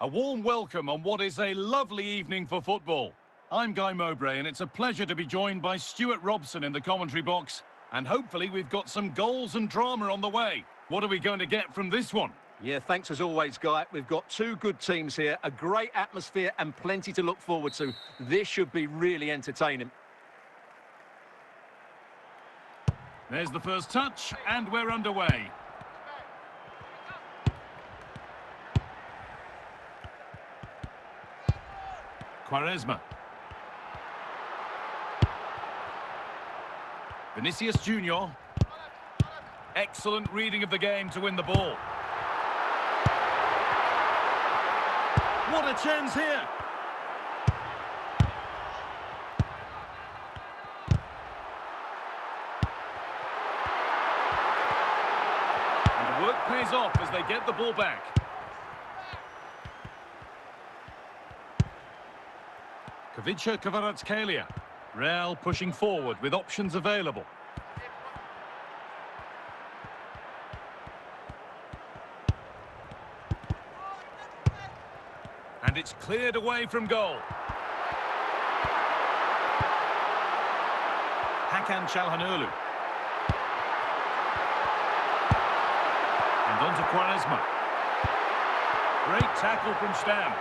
A warm welcome on what is a lovely evening for football. I'm Guy Mowbray, and it's a pleasure to be joined by Stuart Robson in the commentary box. And hopefully we've got some goals and drama on the way. What are we going to get from this one? Yeah, thanks as always, Guy. We've got two good teams here, a great atmosphere and plenty to look forward to. This should be really entertaining. There's the first touch, and we're underway. Quaresma. Vinicius Junior. Excellent reading of the game to win the ball. What a chance here! And the work pays off as they get the ball back. Kvicha Kvaratskhelia. Real pushing forward with options available. And it's cleared away from goal. Hakan Çalhanoğlu. And on to Quaresma. Great tackle from Stam.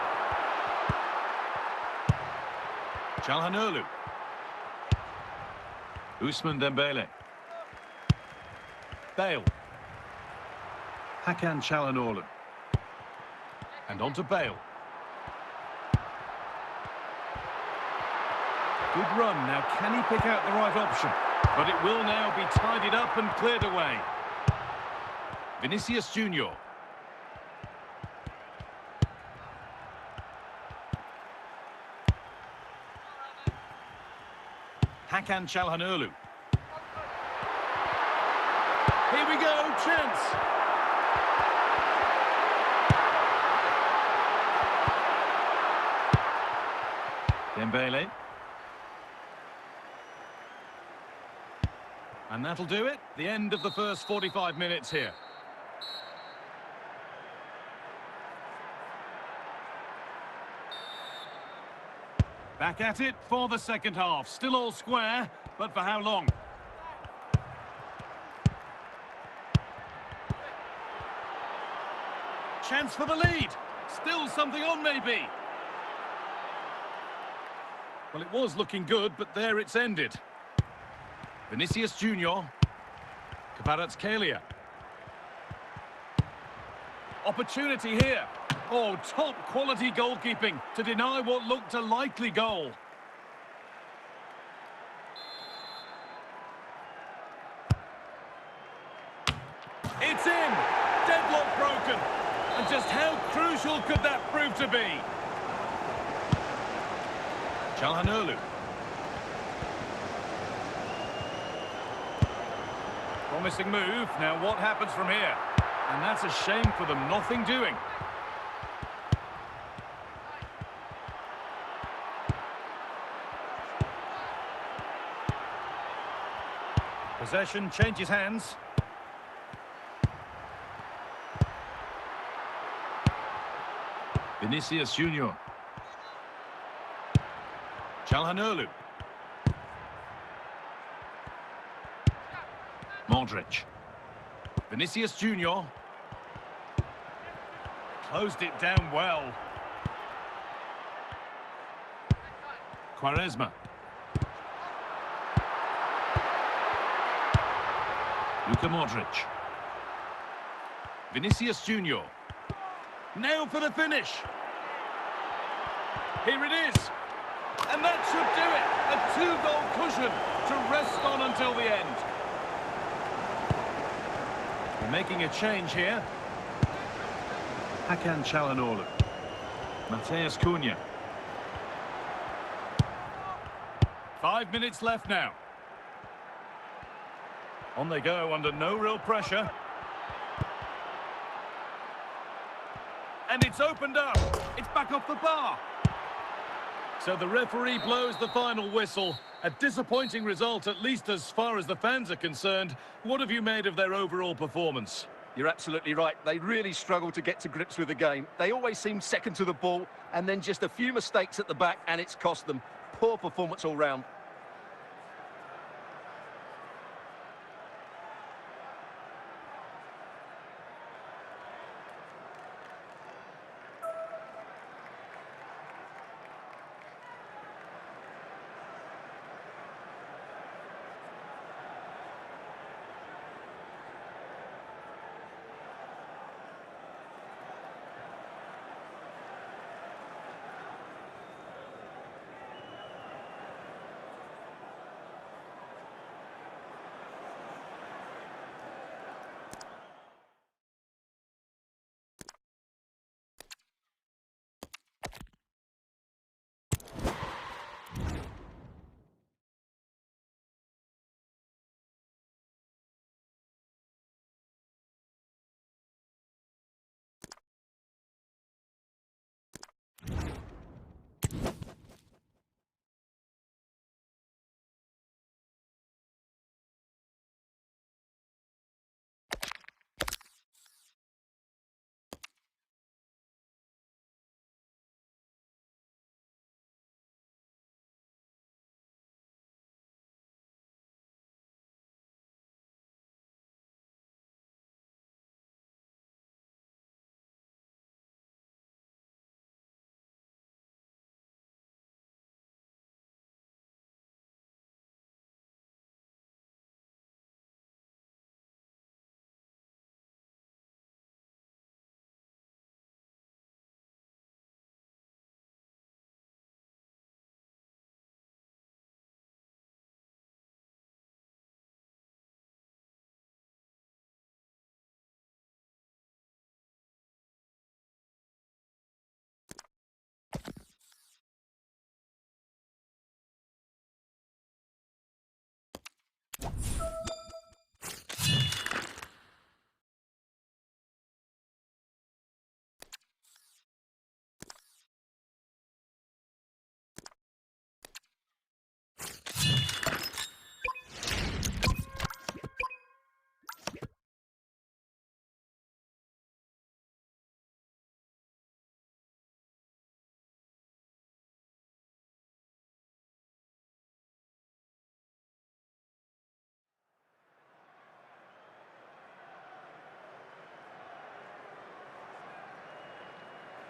Çalhanoğlu. Ousmane Dembele. Bale. Hakan Çalhanoğlu. And on to Bale. Good run. Now, can he pick out the right option? But it will now be tidied up and cleared away. Vinicius Junior. Hakan Çalhanoğlu. Here we go, chance. Dembele. And that'll do it. The end of the first 45 minutes here. Back at it for the second half. Still all square, but for how long? Chance for the lead. Still something on, maybe. Well, it was looking good, but there it's ended. Vinicius Junior. Kvaratskhelia. Opportunity here. Oh, top quality goalkeeping to deny what looked a likely goal. It's in. Deadlock broken. And just how crucial could that prove to be? Çalhanoğlu. Promising move. Now what happens from here? And that's a shame for them. Nothing doing. Possession changes hands. Vinicius Junior. Çalhanoğlu. Modric. Vinicius Junior. Closed it down well. Quaresma. Luka Modric. Vinicius Junior. Now for the finish. Here it is. And that should do it. A two-goal cushion to rest on until the end. They're making a change here. Hakan Çalhanoğlu. Mateus Cunha. 5 minutes left now. On they go under no real pressure. And it's opened up. It's back off the bar. So the referee blows the final whistle. A disappointing result, at least as far as the fans are concerned. What have you made of their overall performance? You're absolutely right. They really struggled to get to grips with the game. They always seem second to the ball, and then just a few mistakes at the back, and it's cost them. Poor performance all round.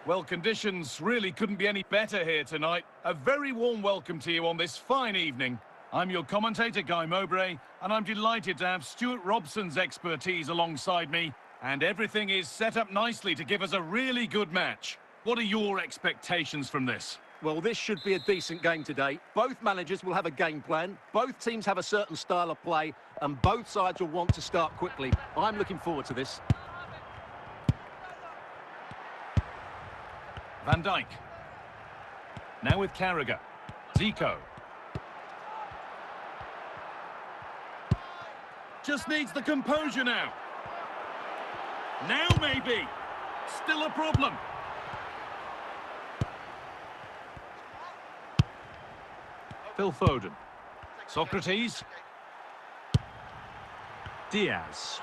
Well, conditions really couldn't be any better here tonight. A very warm welcome to you on this fine evening. I'm your commentator, Guy Mowbray, and I'm delighted to have Stuart Robson's expertise alongside me, and everything is set up nicely to give us a really good match. What are your expectations from this? Well, this should be a decent game today. Both managers will have a game plan, both teams have a certain style of play, and both sides will want to start quickly. I'm looking forward to this. Van Dijk. Now with Carragher. Zico. Just needs the composure now. Now maybe. Still a problem. Phil Foden. Socrates. Diaz.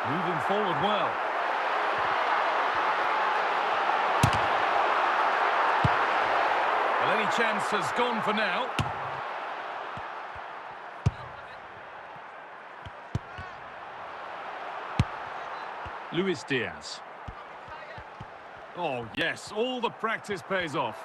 Moving forward well. Well, any chance has gone for now. Luis Diaz. Oh, yes, all the practice pays off.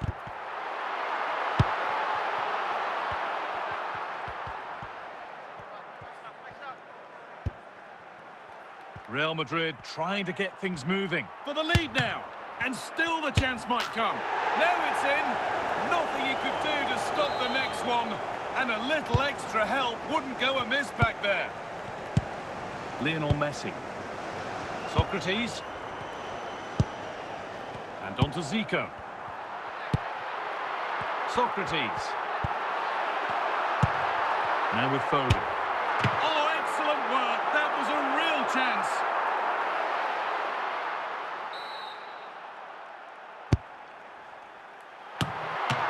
Real Madrid trying to get things moving. For the lead now. And still the chance might come. Now it's in. Nothing he could do to stop the next one. And a little extra help wouldn't go amiss back there. Lionel Messi. Socrates. And on to Zico. Socrates. Now with Foden. Oh, excellent work. That was a real chance.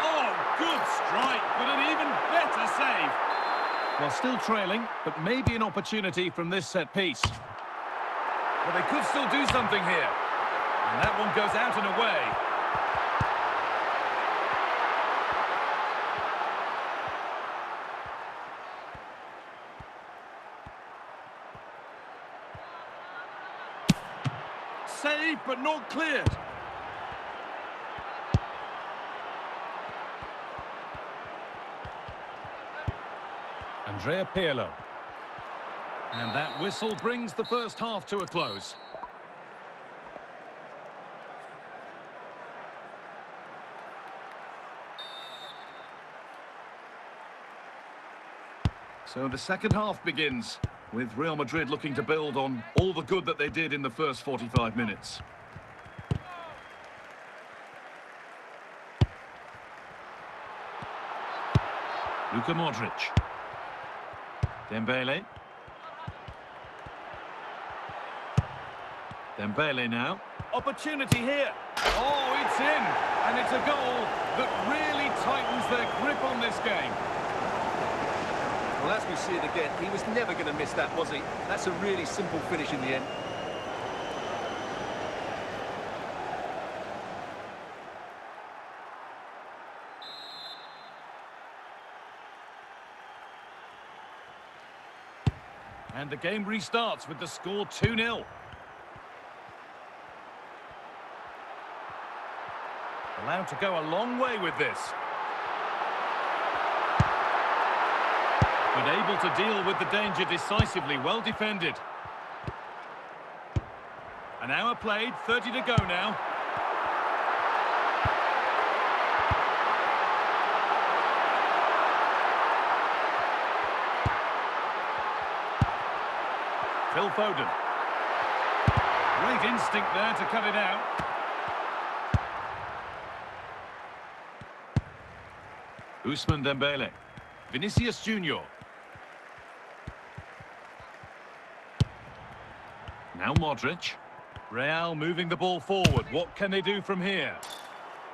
Oh, good strike, but an even better save. Well, still trailing, but maybe an opportunity from this set piece. Well, they could still do something here. And that one goes out and away. Saved, but not cleared. Andrea Pirlo. And that whistle brings the first half to a close. So the second half begins, with Real Madrid looking to build on all the good that they did in the first 45 minutes. Luka Modric. Dembele. Dembele now. Opportunity here. Oh, it's in. And it's a goal that really tightens their grip on this game. Well, as we see it again, he was never going to miss that, was he? That's a really simple finish in the end. And the game restarts with the score 2-0. Allowed to go a long way with this. But able to deal with the danger decisively, well defended. An hour played, 30 to go now. Phil Foden. Great instinct there to cut it out. Ousmane Dembele. Vinicius Junior. Now Modric. Real moving the ball forward. What can they do from here?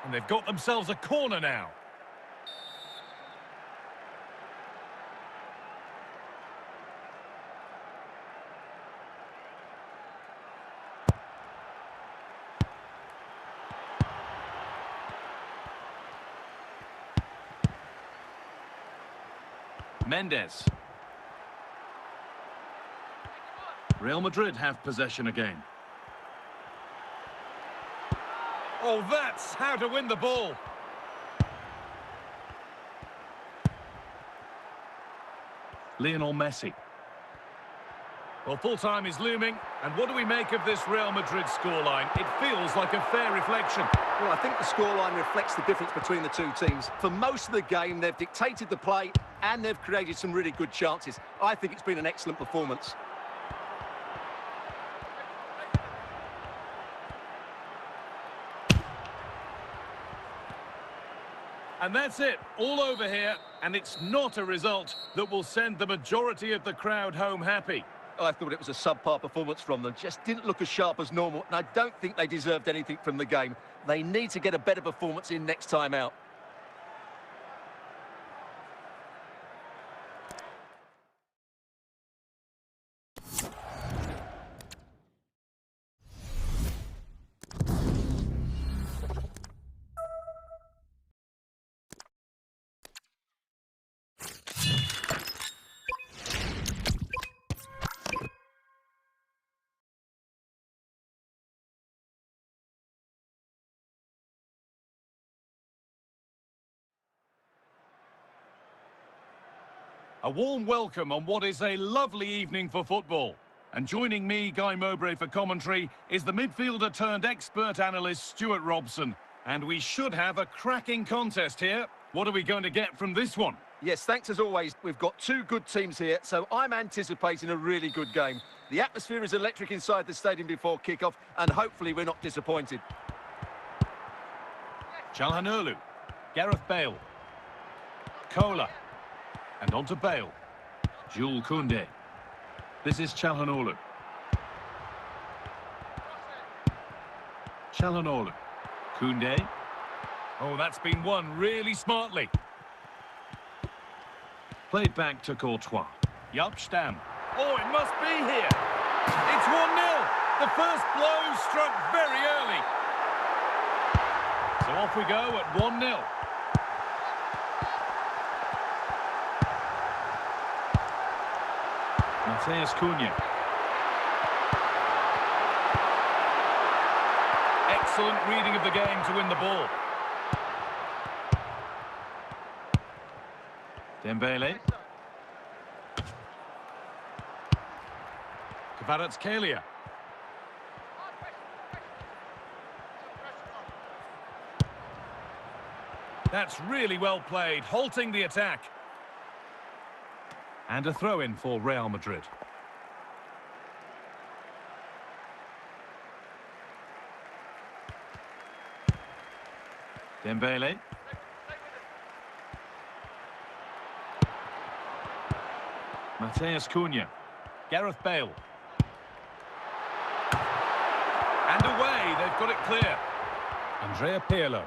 And they've got themselves a corner now. Mendes. Real Madrid have possession again. Oh, that's how to win the ball. Lionel Messi. Well, full-time is looming, and what do we make of this Real Madrid scoreline? It feels like a fair reflection. Well, I think the scoreline reflects the difference between the two teams. For most of the game, they've dictated the play, and they've created some really good chances. I think it's been an excellent performance. And that's it, all over here, and it's not a result that will send the majority of the crowd home happy. I thought it was a subpar performance from them. Just didn't look as sharp as normal, and I don't think they deserved anything from the game. They need to get a better performance in next time out. A warm welcome on what is a lovely evening for football. And joining me, Guy Mowbray, for commentary is the midfielder turned expert analyst Stuart Robson. And we should have a cracking contest here. What are we going to get from this one? Yes, thanks as always. We've got two good teams here, so I'm anticipating a really good game. The atmosphere is electric inside the stadium before kick-off, and hopefully we're not disappointed. Calhanoglu, Gareth Bale, Kola, and on to Bale. Jules Koundé. This is Calhanoglu. Calhanoglu. Koundé. Oh, that's been won really smartly. Played back to Courtois. Yup, Stam. Oh, it must be here. It's 1-0. The first blow struck very early. So off we go at 1-0. Mateus Cunha. Excellent reading of the game to win the ball. Dembele. Kvaratskhelia. That's really well played, halting the attack. And a throw-in for Real Madrid. Dembele. Mateus Cunha. Gareth Bale. And away, they've got it clear. Andrea Pirlo.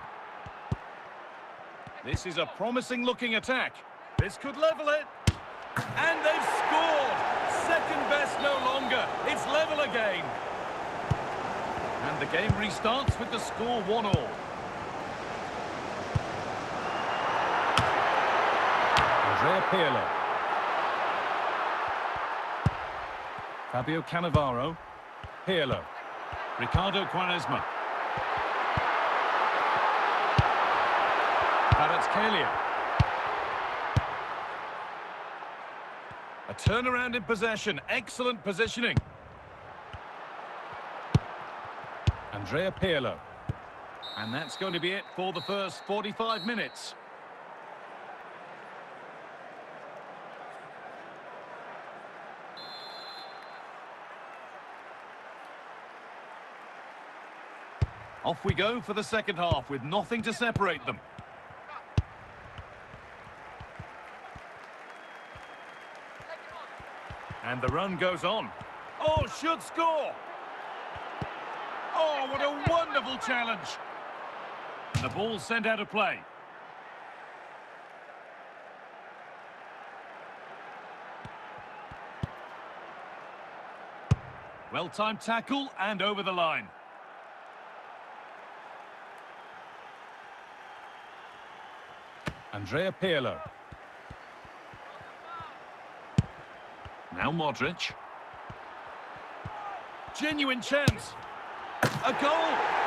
This is a promising-looking attack. This could level it. And they've scored! Second best no longer. It's level again. And the game restarts with the score 1-1. Andrea Pirlo. Fabio Cannavaro. Pirlo. Ricardo Quaresma. Kvaratskhelia. A turnaround in possession. Excellent positioning. Andrea Pirlo. And that's going to be it for the first 45 minutes. Off we go for the second half with nothing to separate them. And the run goes on. Oh, should score! Oh, what a wonderful challenge! And the ball's sent out of play. Well-timed tackle and over the line. Andrea Pirlo. Now Modric. Genuine chance. A goal!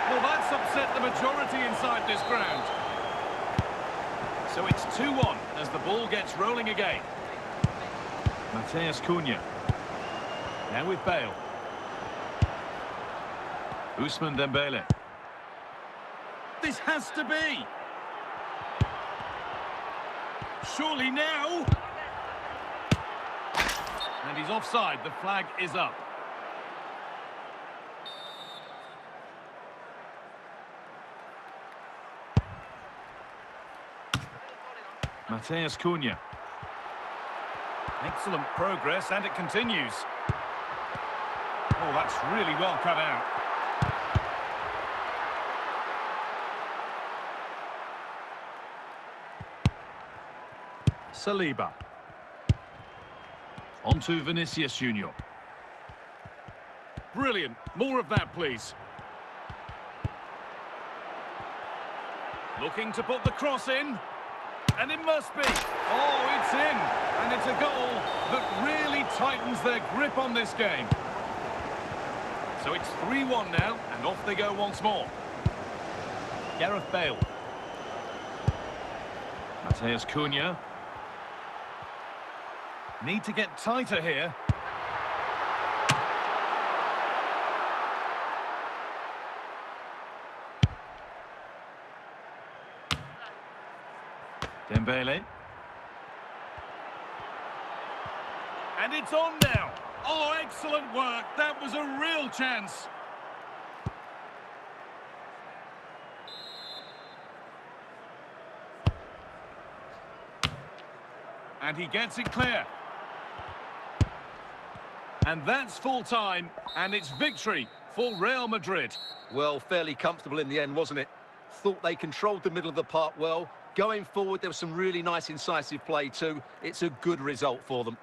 Well, that's upset the majority inside this ground. So it's 2-1 as the ball gets rolling again. Mateus Cunha. Now with Bale. Ousmane Dembele. This has to be. Surely now. And he's offside. The flag is up. Mateus Cunha. Excellent progress, and it continues. Oh, that's really well cut out. Saliba. On to Vinicius Junior. Brilliant. More of that, please. Looking to put the cross in. And it must be. Oh, it's in. And it's a goal that really tightens their grip on this game. So it's 3-1 now, and off they go once more. Gareth Bale. Mateus Cunha. Need to get tighter here. Dembele. And it's on now. Oh, excellent work. That was a real chance. And he gets it clear. And that's full time, and it's victory for Real Madrid. Well, fairly comfortable in the end, wasn't it? Thought they controlled the middle of the park well. Going forward, there was some really nice incisive play too. It's a good result for them.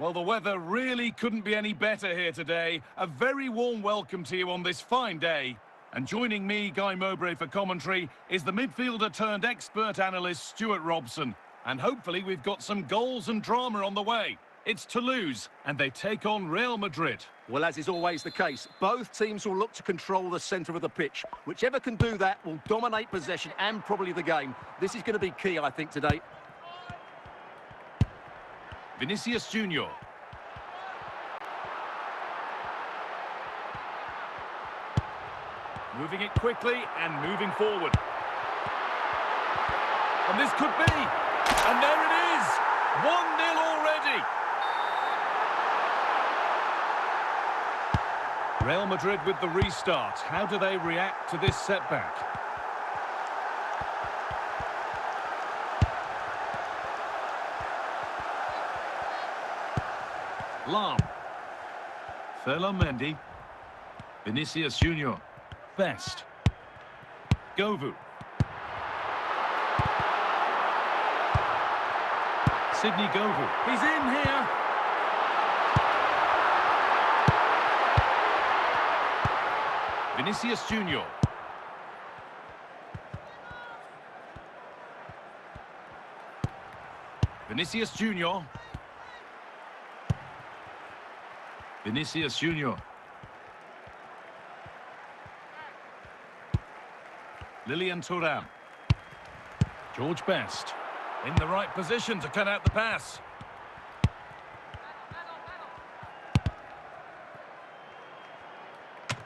Well, the weather really couldn't be any better here today. A very warm welcome to you on this fine day. And joining me, Guy Mowbray, for commentary is the midfielder turned expert analyst Stuart Robson. And hopefully we've got some goals and drama on the way. It's Toulouse, and they take on Real Madrid. Well, as is always the case, both teams will look to control the centre of the pitch. Whichever can do that will dominate possession and probably the game. This is going to be key, I think, today. Vinicius Junior. Moving it quickly and moving forward. And this could be. And there it is. 1-0 already. Real Madrid with the restart. How do they react to this setback? Lam. Ferland Mendy. Vinicius Junior. Best. Govu. Sydney Govu. He's in here. Vinicius Junior. Vinicius Junior. Vinicius Junior. Lilian Thuram. George Best. In the right position to cut out the pass.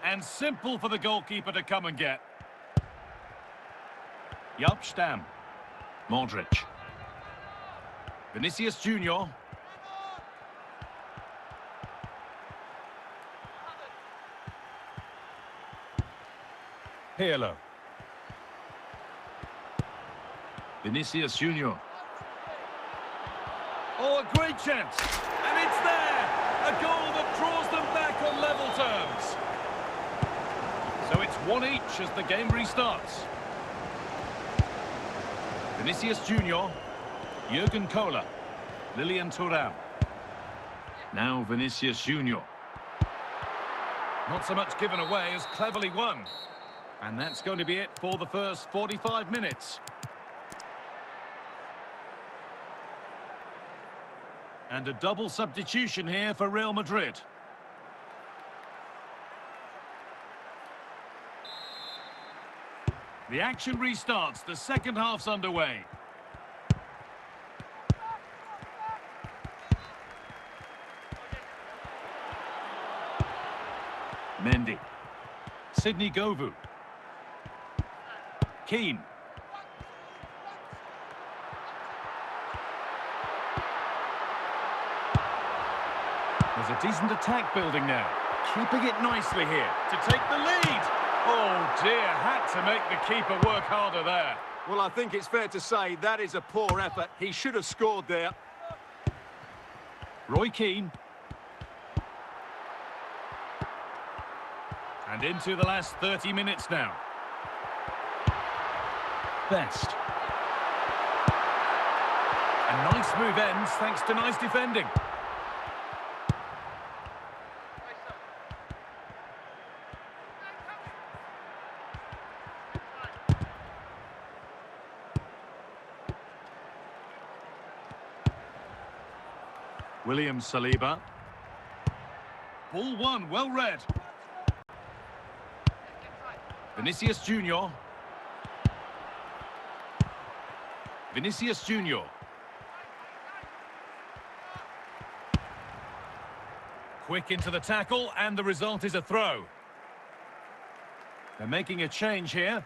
And simple for the goalkeeper to come and get. Jaap Stam. Modric. Vinicius Junior. Pirlo. Vinicius Junior. Oh, a great chance. And it's there. A goal that draws them back on level terms. So it's 1 each as the game restarts. Vinicius Junior. Jurgen Kohler. Lilian Thuram. Now Vinicius Junior. Not so much given away as cleverly won. And that's going to be it for the first 45 minutes. And a double substitution here for Real Madrid. The action restarts. The second half's underway. Mendy. Sydney Govu. Keane. There's a decent attack building now. Keeping it nicely here to take the lead. Oh dear, had to make the keeper work harder there. Well, I think it's fair to say that is a poor effort. He should have scored there. Roy Keane. And into the last 30 minutes now. Best. A nice move ends thanks to nice defending. William Saliba. Ball one, well read. Vinicius Junior. Vinicius Junior. Quick into the tackle, and the result is a throw. They're making a change here.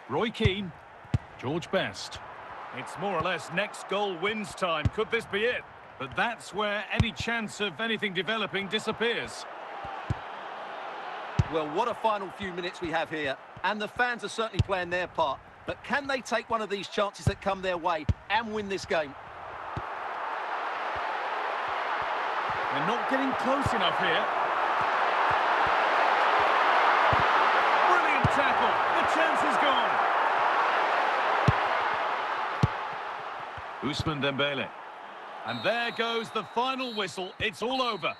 Roy Keane. George Best. It's more or less next goal wins time. Could this be it? But that's where any chance of anything developing disappears. Well, what a final few minutes we have here. And the fans are certainly playing their part. But can they take one of these chances that come their way and win this game? They're not getting close enough here. Brilliant tackle. The chance is gone. Ousmane Dembele. And there goes the final whistle. It's all over.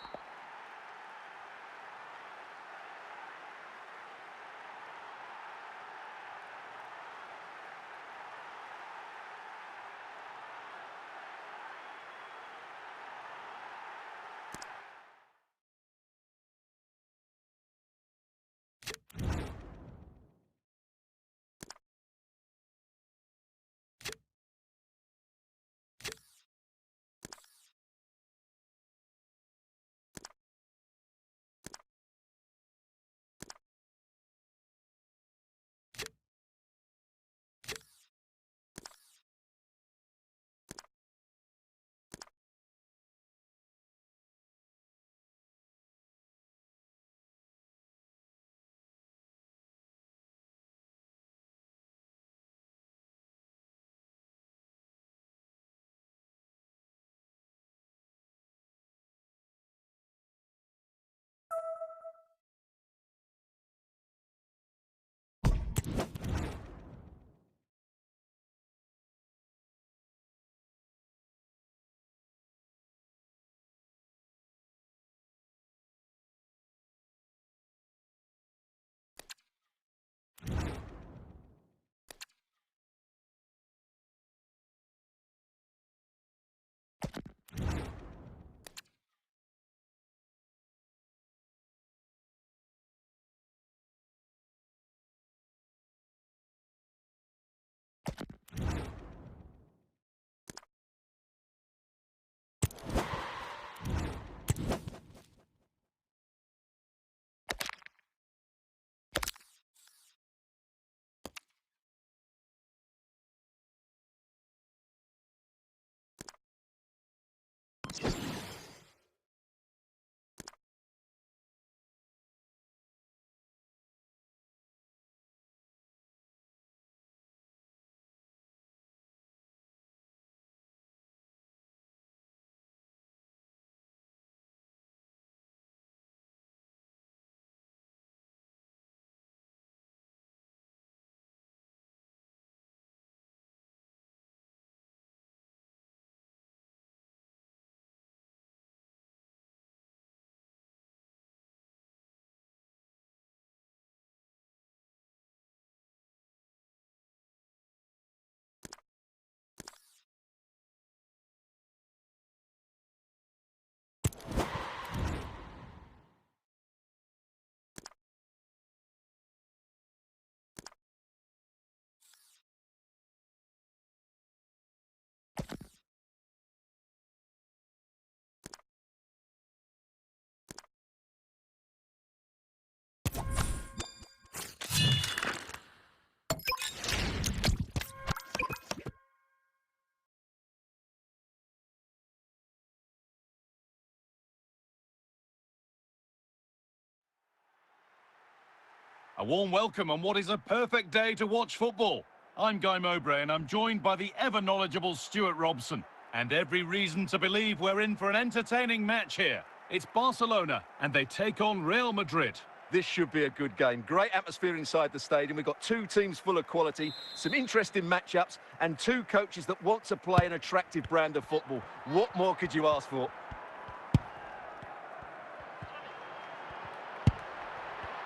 A warm welcome on what is a perfect day to watch football. I'm Guy Mowbray and I'm joined by the ever-knowledgeable Stuart Robson. And every reason to believe we're in for an entertaining match here. It's Barcelona and they take on Real Madrid. This should be a good game. Great atmosphere inside the stadium. We've got two teams full of quality, some interesting matchups, and two coaches that want to play an attractive brand of football. What more could you ask for?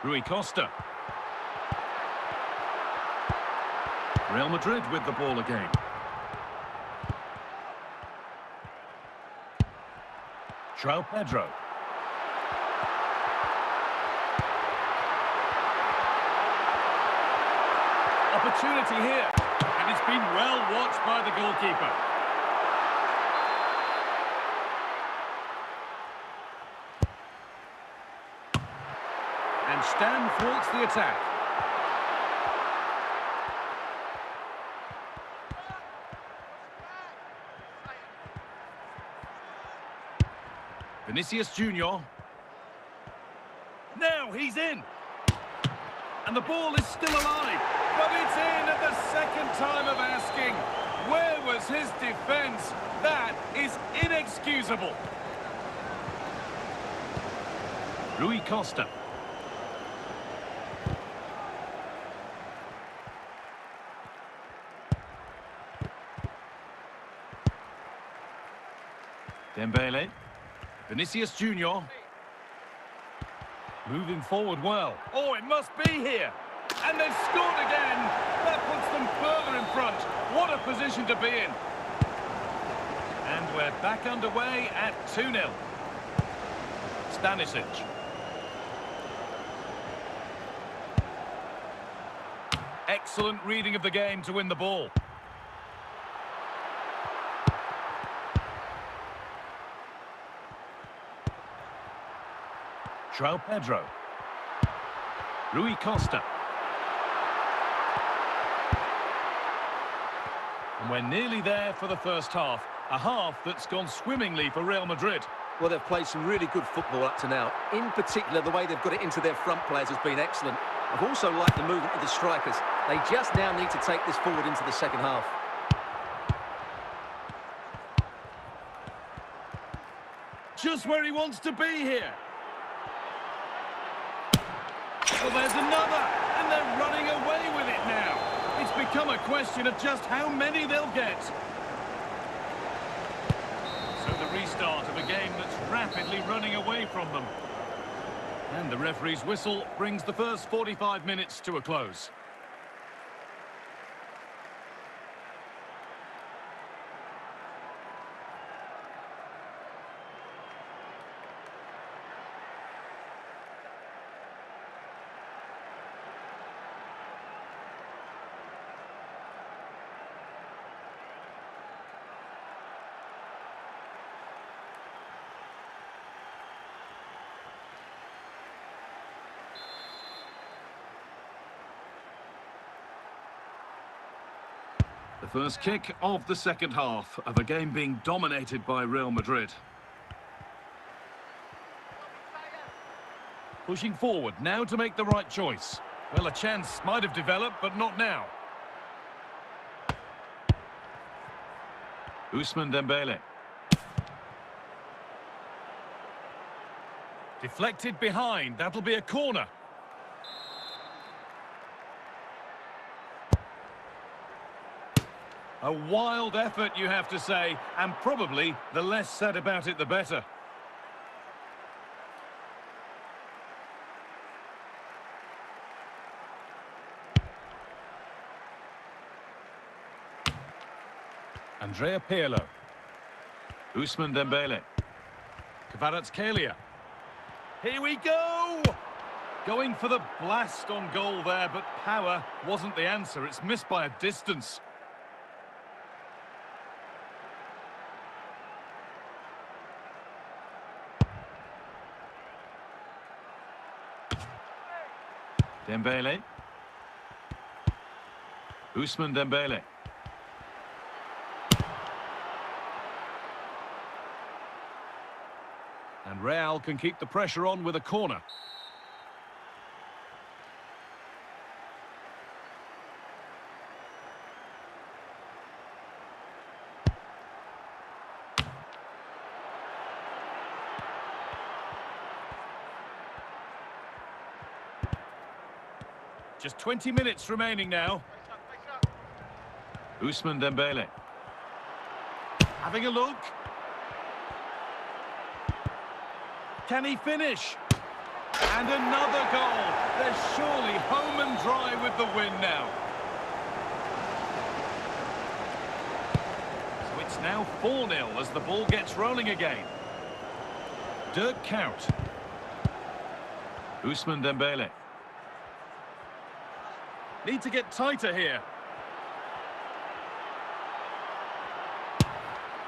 Rui Costa. Real Madrid with the ball again. João Pedro. Opportunity here, and it's been well watched by the goalkeeper. And Stan thwarts the attack. Vinicius Junior. Now he's in. And the ball is still alive. But it's in at the second time of asking. Where was his defence? That is inexcusable. Rui Costa. Dembele. Vinicius Junior. Moving forward well. Oh, it must be here. And they've scored again. That puts them further in front. What a position to be in. And we're back underway at 2-0. Stanisic. Excellent reading of the game to win the ball. João Pedro. Rui Costa. And we're nearly there for the first half. A half that's gone swimmingly for Real Madrid. Well, they've played some really good football up to now. In particular, the way they've got it into their front players has been excellent. I've also liked the movement of the strikers. They just now need to take this forward into the second half. Just where he wants to be here. Well, there's another, and they're running away with it now. It's become a question of just how many they'll get. So the restart of a game that's rapidly running away from them. And the referee's whistle brings the first 45 minutes to a close. The first kick of the second half of a game being dominated by Real Madrid. Pushing forward now to make the right choice. Well, a chance might have developed, but not now. Ousmane Dembele. Deflected behind. That'll be a corner. A wild effort, you have to say, and probably the less said about it, the better. Andrea Pirlo. Ousmane Dembele. Kvaratskhelia. Here we go! Going for the blast on goal there, but power wasn't the answer. It's missed by a distance. Dembele. Ousmane Dembele. And Real can keep the pressure on with a corner. Just 20 minutes remaining now. Ousmane Dembele. Having a look. Can he finish? And another goal. They're surely home and dry with the win now. So it's now 4-0 as the ball gets rolling again. Dirk Kuyt. Ousmane Dembele. Need to get tighter here.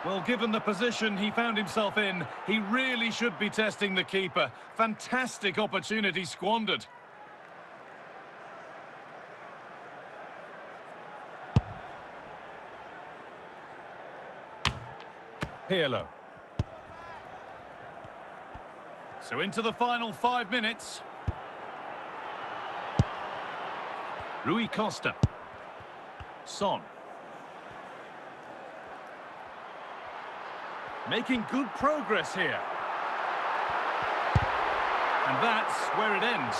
Well, given the position he found himself in, he really should be testing the keeper. Fantastic opportunity squandered. Pirlo. So into the final 5 minutes. Rui Costa. Son. Making good progress here. And that's where it ends.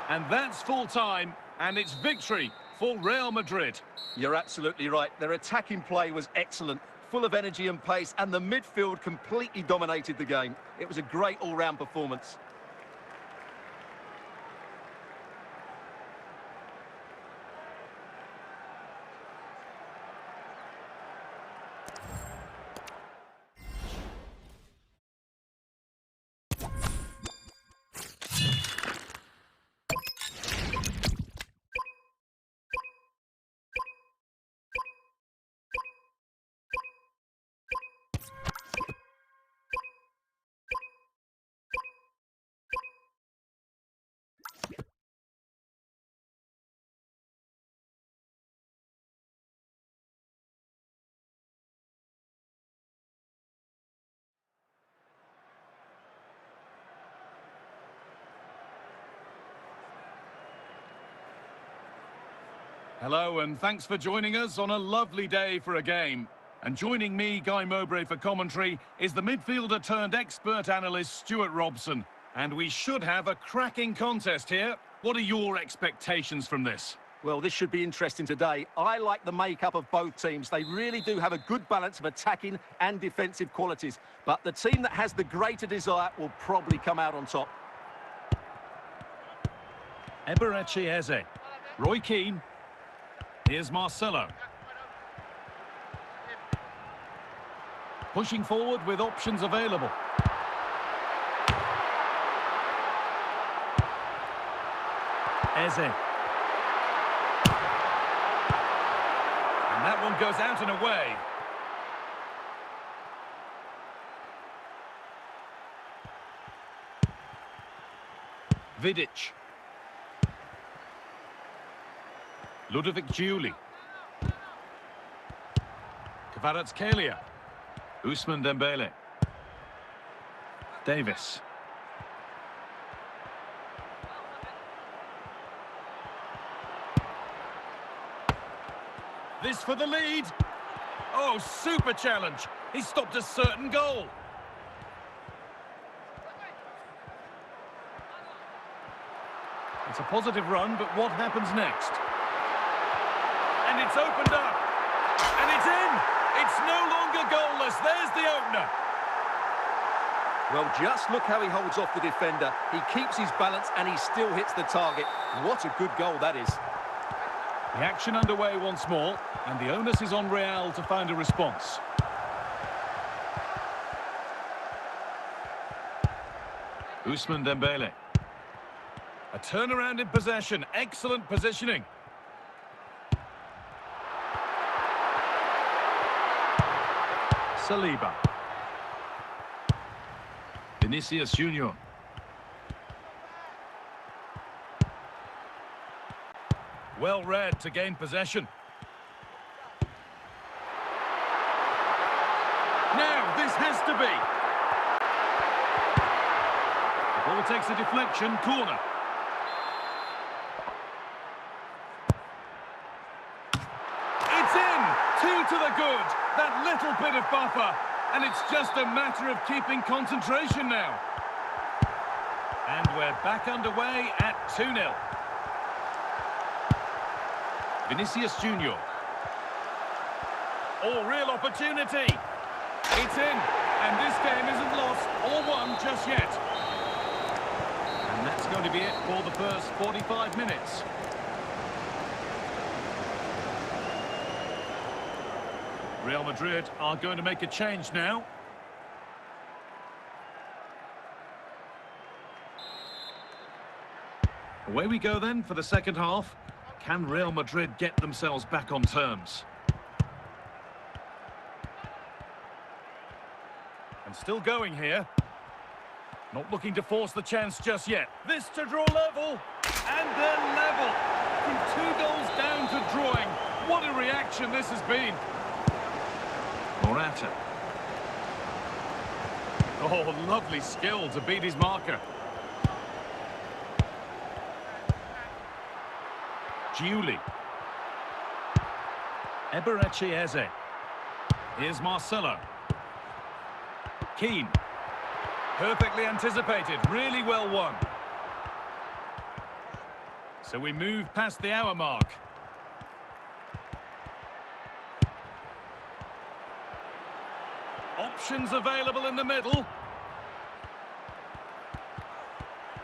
And that's full time, and it's victory for Real Madrid. You're absolutely right. Their attacking play was excellent, full of energy and pace, and the midfield completely dominated the game. It was a great all-round performance. Hello, and thanks for joining us on a lovely day for a game. And joining me, Guy Mowbray, for commentary is the midfielder turned expert analyst Stuart Robson. And we should have a cracking contest here. What are your expectations from this? Well, this should be interesting today. I like the makeup of both teams. They really do have a good balance of attacking and defensive qualities. But the team that has the greater desire will probably come out on top. Eberechi Eze. Roy Keane. Here's Marcelo. Pushing forward with options available. Eze. And that one goes out and away. Vidic. Ludovic Giuli. Kvaratskhelia. Ousmane Dembele. Davis. This for the lead. Oh, super challenge. He stopped a certain goal. It's a positive run, but what happens next? And it's opened up. And it's in. It's no longer goalless. There's the opener. Well, just look how he holds off the defender. He keeps his balance and he still hits the target. What a good goal that is. The action underway once more, and the onus is on Real to find a response. Ousmane Dembele. A turnaround in possession. Excellent positioning. Saliba. Vinicius Junior. Well read to gain possession. Now, this has to be. The ball takes a deflection, corner. It's in! 2 to the good. That little bit of buffer. And it's just a matter of keeping concentration now. And we're back underway at 2-0. Vinicius Junior. Oh, real opportunity. It's in. And this game isn't lost or won just yet. And that's going to be it for the first 45 minutes. Real Madrid are going to make a change now. Away we go then for the second half. Can Real Madrid get themselves back on terms? And still going here. Not looking to force the chance just yet. This to draw level. And they're level. From 2 goals down to drawing. What a reaction this has been. Morata. Oh, lovely skill to beat his marker. Giuli. Eberechi Eze. Here's Marcelo. Keane. Perfectly anticipated, really well won. So we move past the hour mark. Options available in the middle.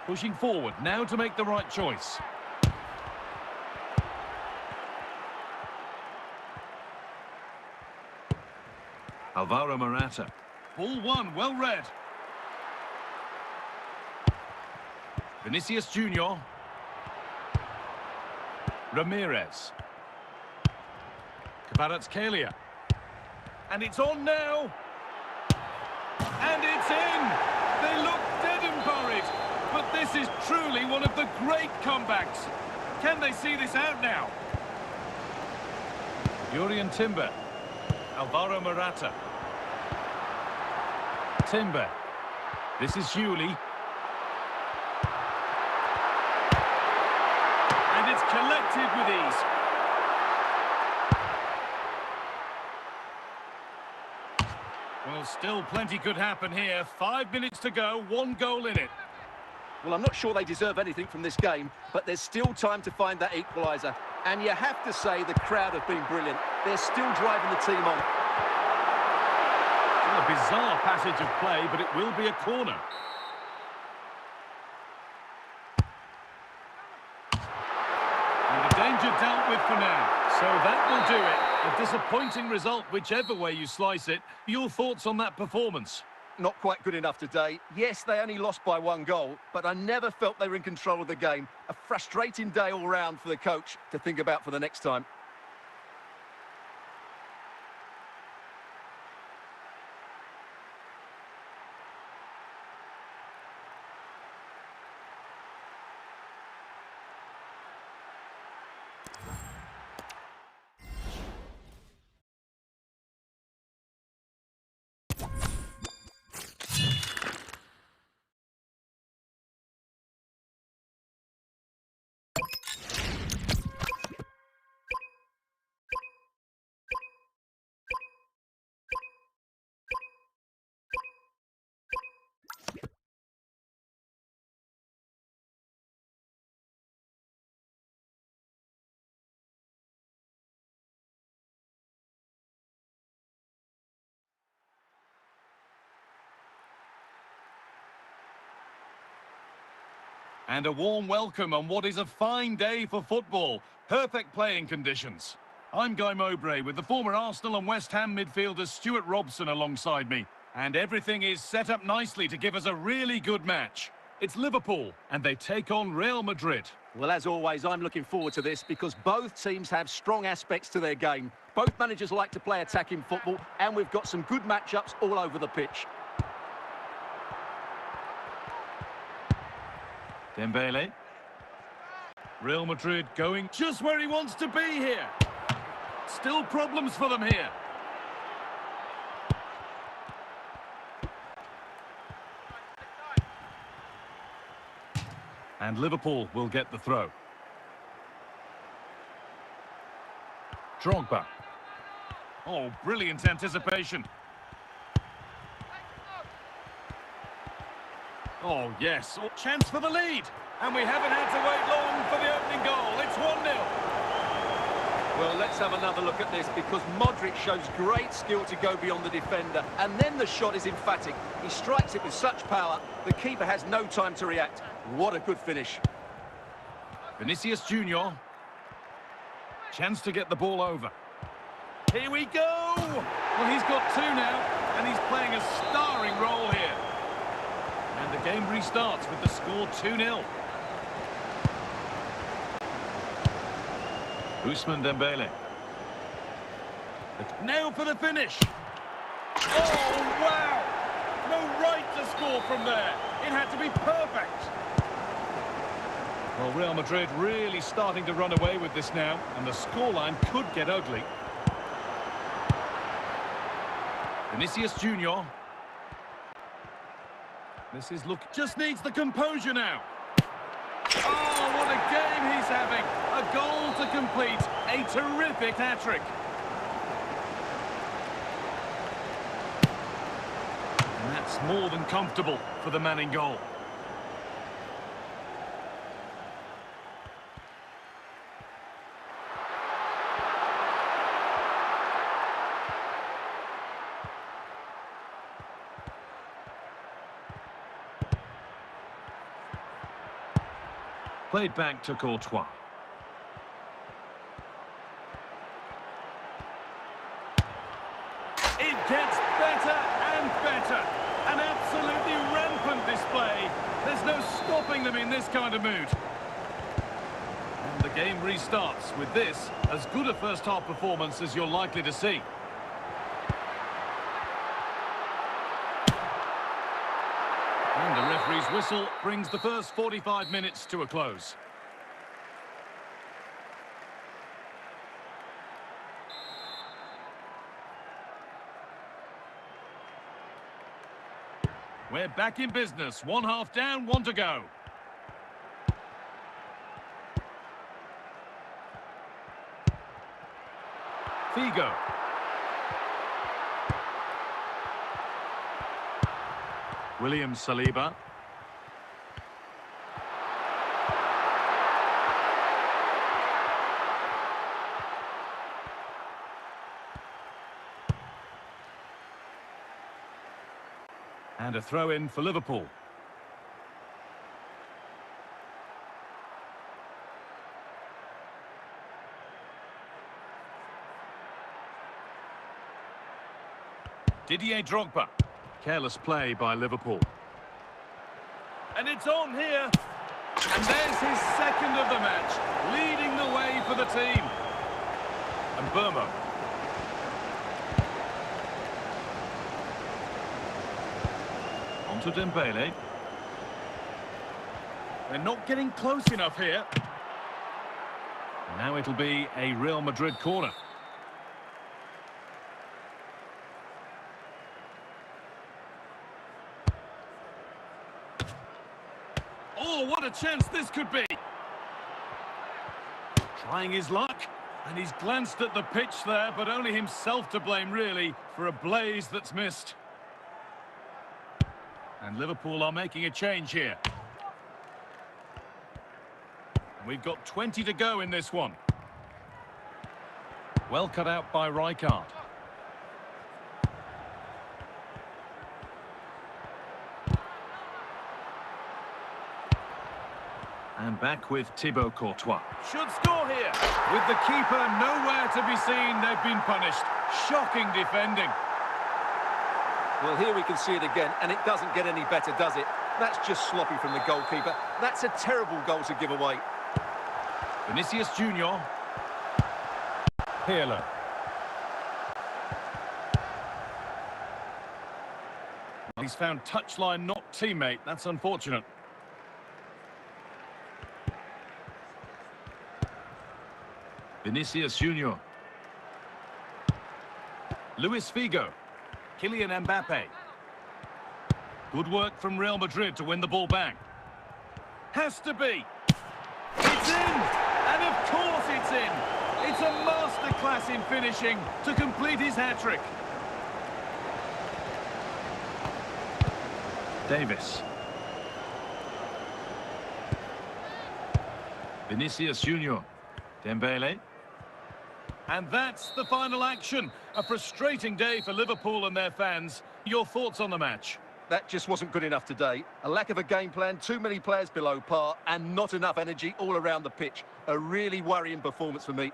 Pushing forward, now to make the right choice. Alvaro Morata. Ball one, well read. Vinicius Junior. Ramirez. Kvaratskhelia. And it's on now. And it's in. They look dead and buried. But this is truly one of the great comebacks. Can they see this out now? Jurrien Timber. Alvaro Morata. Timber. This is Hewley. And it's collected with ease. Well, still plenty could happen here. 5 minutes to go, 1 goal in it. Well, I'm not sure they deserve anything from this game, but there's still time to find that equaliser. And you have to say the crowd have been brilliant. They're still driving the team on. Well, a bizarre passage of play, but it will be a corner. And the danger dealt with for now. So that will do it. A disappointing result, whichever way you slice it. Your thoughts on that performance? Not quite good enough today. Yes, they only lost by 1 goal, but I never felt they were in control of the game. A frustrating day all round for the coach to think about for the next time. And a warm welcome on what is a fine day for football. Perfect playing conditions. I'm Guy Mowbray with the former Arsenal and West Ham midfielder Stuart Robson alongside me. And everything is set up nicely to give us a really good match. It's Liverpool, and they take on Real Madrid. Well, as always, I'm looking forward to this because both teams have strong aspects to their game. Both managers like to play attacking football, and we've got some good matchups all over the pitch. Dembele. Real Madrid going just where he wants to be here. Still problems for them here. And Liverpool will get the throw. Drogba. Oh, brilliant anticipation. Oh, yes. Oh, chance for the lead. And we haven't had to wait long for the opening goal. It's 1-0. Well, let's have another look at this because Modric shows great skill to go beyond the defender. And then the shot is emphatic. He strikes it with such power, the keeper has no time to react. What a good finish. Vinicius Junior. Chance to get the ball over. Here we go. Well, he's got 2 now, and he's playing a starring role here. And the game restarts with the score 2-0. Ousmane Dembele. Now for the finish. Oh, wow! No right to score from there. It had to be perfect. Well, Real Madrid really starting to run away with this now, and the scoreline could get ugly. Vinicius Junior. This is just needs the composure now. Oh, what a game he's having. A goal to complete. A terrific hat-trick. And that's more than comfortable for the man in goal. Played back to Courtois. It gets better and better. An absolutely rampant display. There's no stopping them in this kind of mood. And the game restarts with this, as good a first-half performance as you're likely to see. And the referee's whistle brings the first 45 minutes to a close. We're back in business. One half down, one to go. Figo. William Saliba. And a throw-in for Liverpool. Didier Drogba. Careless play by Liverpool. And it's on here. And there's his second of the match, leading the way for the team. And Burmo. On to Dembele. They're not getting close enough here. Now it'll be a Real Madrid corner. Oh, what a chance this could be. Trying his luck, and he's glanced at the pitch there, but only himself to blame, really, for a blaze that's missed. And Liverpool are making a change here. We've got 20 to go in this one. Well cut out by Rijkaard. And back with Thibaut Courtois. Should score here. With the keeper nowhere to be seen, they've been punished. Shocking defending. Well, here we can see it again, and it doesn't get any better, does it? That's just sloppy from the goalkeeper. That's a terrible goal to give away. Vinicius Junior. Pirlo. He's found touchline, not teammate. That's unfortunate. Vinicius Junior. Luis Figo. Kylian Mbappe. Good work from Real Madrid to win the ball back. Has to be. It's in! And of course it's in! It's a masterclass in finishing to complete his hat-trick. Davis. Vinicius Junior. Dembele. And that's the final action. A frustrating day for Liverpool and their fans. Your thoughts on the match? That just wasn't good enough today. A lack of a game plan, too many players below par, and not enough energy all around the pitch. A really worrying performance for me.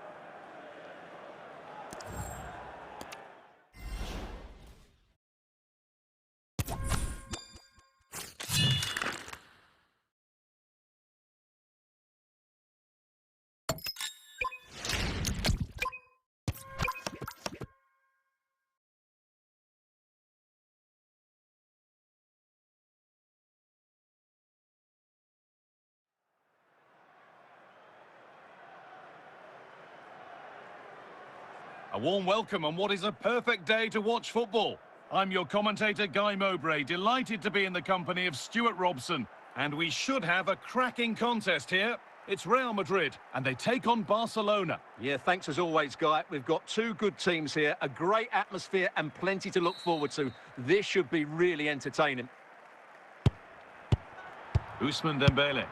A warm welcome on what is a perfect day to watch football. I'm your commentator, Guy Mowbray, delighted to be in the company of Stuart Robson. And we should have a cracking contest here. It's Real Madrid, and they take on Barcelona. Yeah, thanks as always, Guy. We've got two good teams here, a great atmosphere and plenty to look forward to. This should be really entertaining. Ousmane Dembele.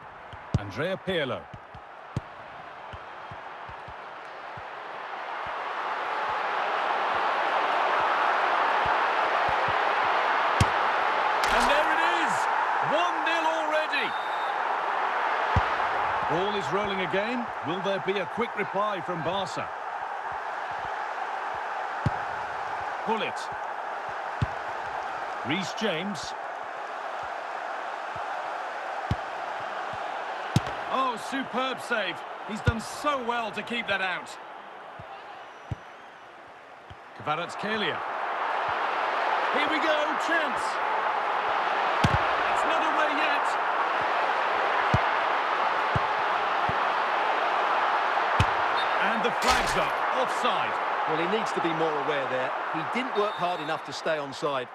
Andrea Pirlo. Ball is rolling again. Will there be a quick reply from Barca? Pull it. Reece James. Oh, superb save. He's done so well to keep that out. Kvaratskhelia. Here we go, chance. It's not away yet. And the flag's up, offside. Well, he needs to be more aware there. He didn't work hard enough to stay onside.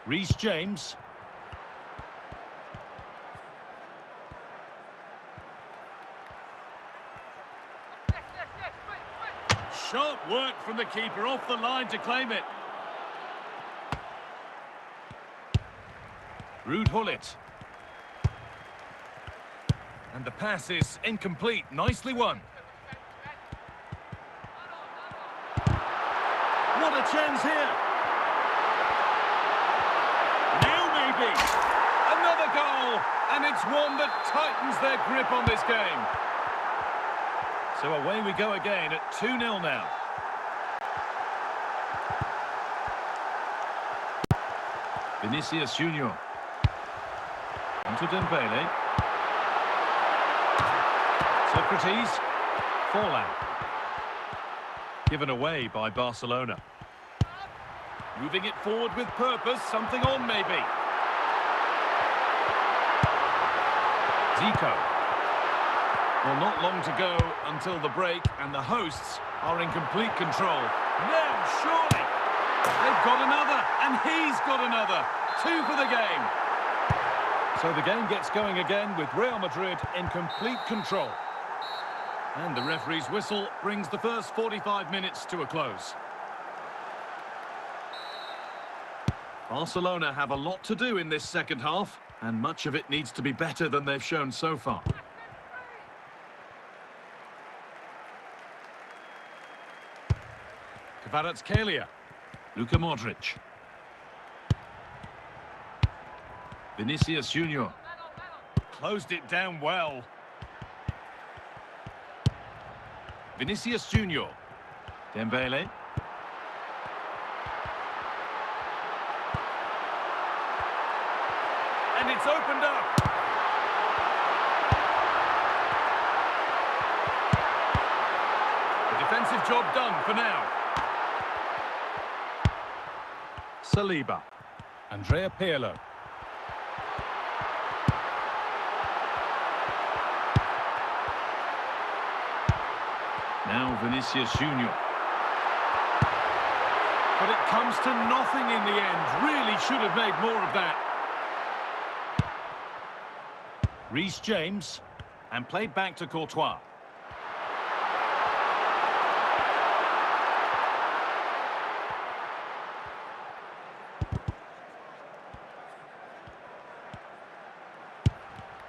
Reece James. Sharp work from the keeper, off the line to claim it. Ruud Gullit. And the pass is incomplete. Nicely won. What a chance here. Now maybe. Another goal. And it's one that tightens their grip on this game. So away we go again at 2-0 now. Vinicius Junior. Onto Dembele. Socrates. Forlan. Given away by Barcelona. Moving it forward with purpose. Something on maybe. Zico. Well, not long to go until the break, and the hosts are in complete control. Now, surely. They've got another, and he's got another. 2 for the game. So the game gets going again with Real Madrid in complete control. And the referee's whistle brings the first 45 minutes to a close. Barcelona have a lot to do in this second half, and much of it needs to be better than they've shown so far. Kvaratskhelia. Luka Modric. Vinicius Junior. Closed it down well. Vinicius Junior. Dembele. And it's opened up. The defensive job done for now. Saliba. Andrea Pirlo. Now Vinicius Junior. But it comes to nothing in the end. Really should have made more of that. Reece James. And played back to Courtois.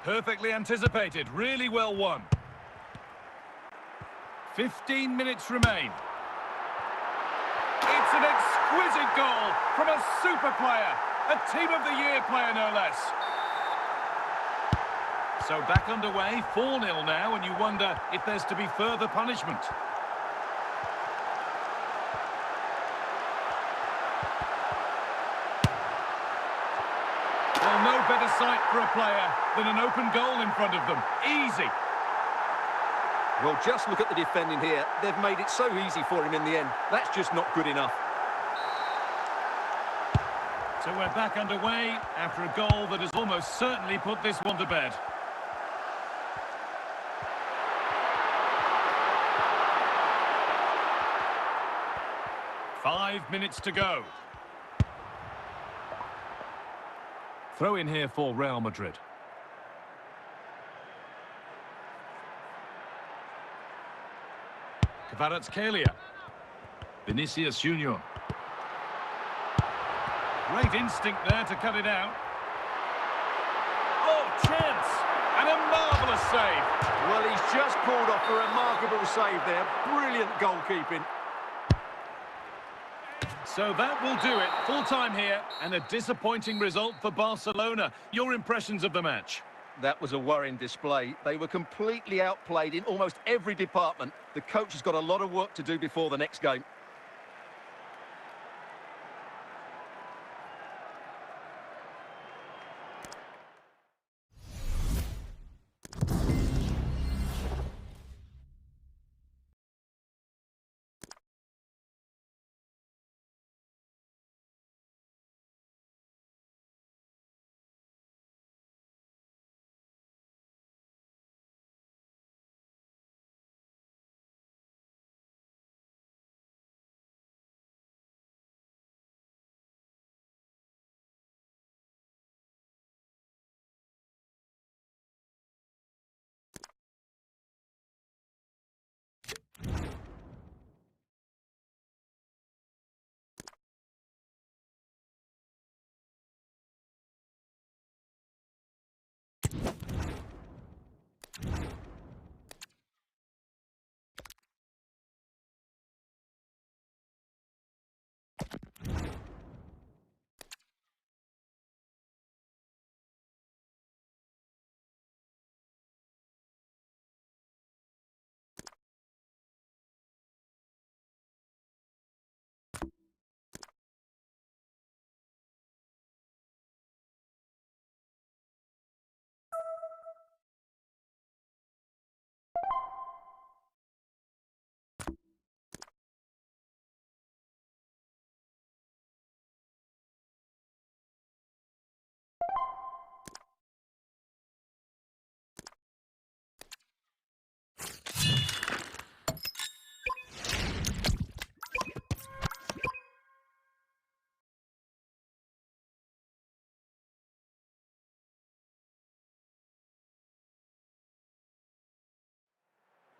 Perfectly anticipated, really well won. 15 minutes remain. It's an exquisite goal from a super player, a Team of the Year player no less. So back underway, 4-0 now, and you wonder if there's to be further punishment. Well, no better sight for a player than an open goal in front of them. Easy. Well, just look at the defending here. They've made it so easy for him in the end. That's just not good enough. So we're back underway after a goal that has almost certainly put this one to bed. Five minutes to go. Throw in here for Real Madrid. Kvaratskhelia. Vinicius Junior. Great instinct there to cut it out. Oh, chance! And a marvellous save. Well, he's just pulled off a remarkable save there. Brilliant goalkeeping. So that will do it. Full time here and a disappointing result for Barcelona. Your impressions of the match? That was a worrying display. They were completely outplayed in almost every department. The coach has got a lot of work to do before the next game.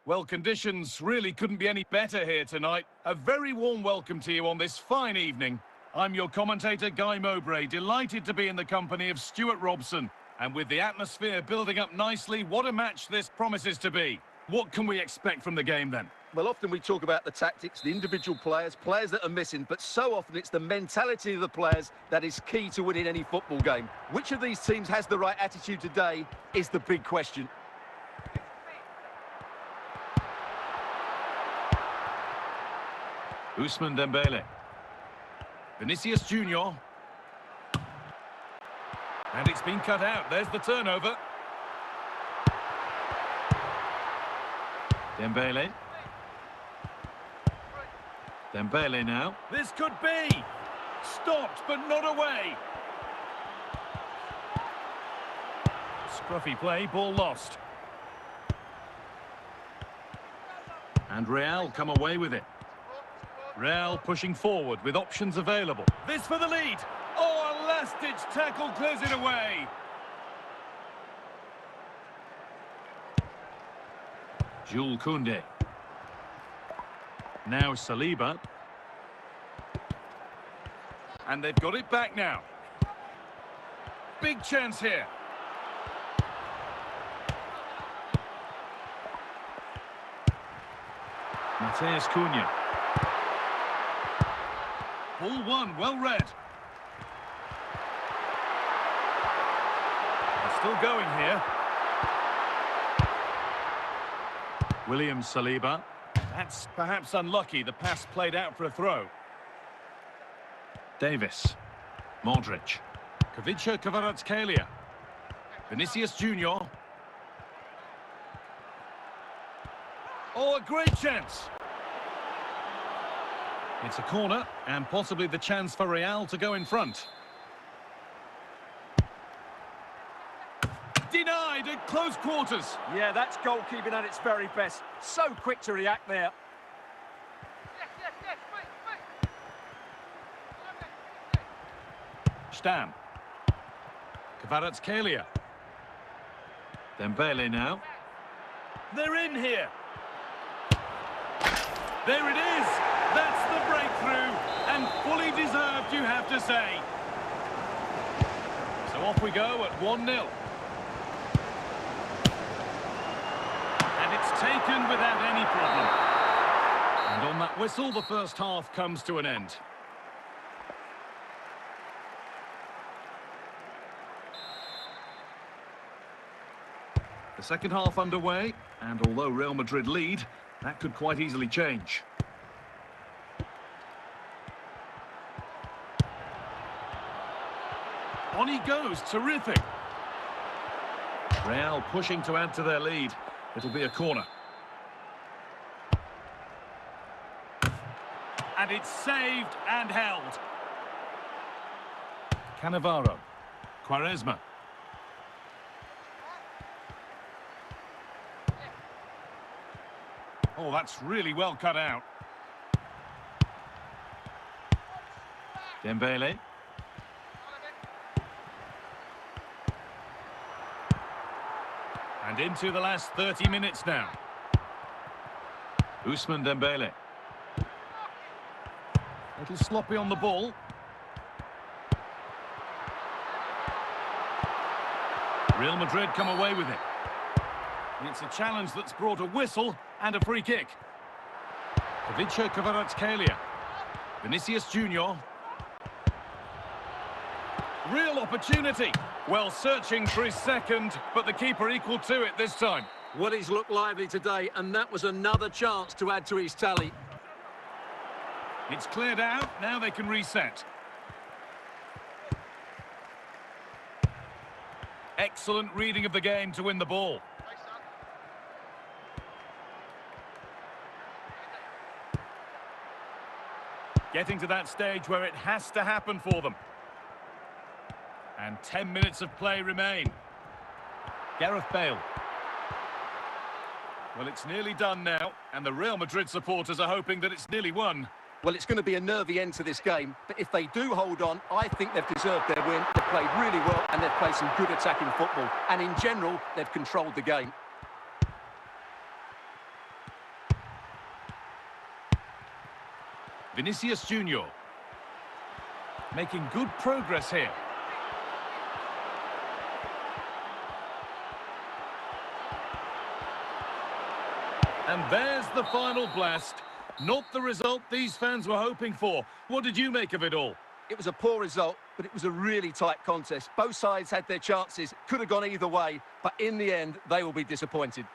Well, conditions really couldn't be any better here tonight. A very warm welcome to you on this fine evening. I'm your commentator, Guy Mowbray, delighted to be in the company of Stuart Robson. And with the atmosphere building up nicely, what a match this promises to be. What can we expect from the game then? Well, often we talk about the tactics, the individual players that are missing, but so often it's the mentality of the players that is key to winning any football game. Which of these teams has the right attitude today is the big question. Ousmane Dembele. Vinicius Junior. And it's been cut out. There's the turnover. Dembele. Dembele now. This could be. Stopped, but not away. Scruffy play, ball lost. And Real come away with it. Real pushing forward with options available. This for the lead. Oh, a last-ditch tackle clears it away. Jules Koundé. Now Saliba. And they've got it back now. Big chance here. Mateus Cunha. Ball one, well read. They're still going here. William Saliba. That's perhaps unlucky. The pass played out for a throw. Davis. Modric. Kavica Kvaratskhelia. Vinicius Junior. Oh, a great chance. It's a corner, and possibly the chance for Real to go in front. Denied at close quarters. Yeah, that's goalkeeping at its very best. So quick to react there. Stam. Kvaratskhelia. Dembele now. They're in here. There it is. That's the breakthrough, and fully deserved, you have to say. So off we go at 1-0. And it's taken without any problem. And on that whistle, the first half comes to an end. The second half underway, and although Real Madrid lead, that could quite easily change. On he goes, terrific. Real pushing to add to their lead. It'll be a corner. And it's saved and held. Cannavaro. Quaresma. Oh, that's really well cut out. Dembele. And into the last 30 minutes now. Ousmane Dembele. A little sloppy on the ball. Real Madrid come away with it. It's a challenge that's brought a whistle and a free kick. Ivica Kvaratskhelia. Vinicius Junior. Real opportunity. Well, searching for his second, but the keeper equal to it this time. Well, he's looked lively today, and that was another chance to add to his tally. It's cleared out, now they can reset. Excellent reading of the game to win the ball. Getting to that stage where it has to happen for them. And 10 minutes of play remain. Gareth Bale. Well, it's nearly done now, and the Real Madrid supporters are hoping that it's nearly won. Well, it's going to be a nervy end to this game, but if they do hold on, I think they've deserved their win. They've played really well, and they've played some good attacking football. And in general, they've controlled the game. Vinicius Junior. Making good progress here. And there's the final blast. Not the result these fans were hoping for. What did you make of it all? It was a poor result, but it was a really tight contest. Both sides had their chances. Could have gone either way, but in the end, they will be disappointed.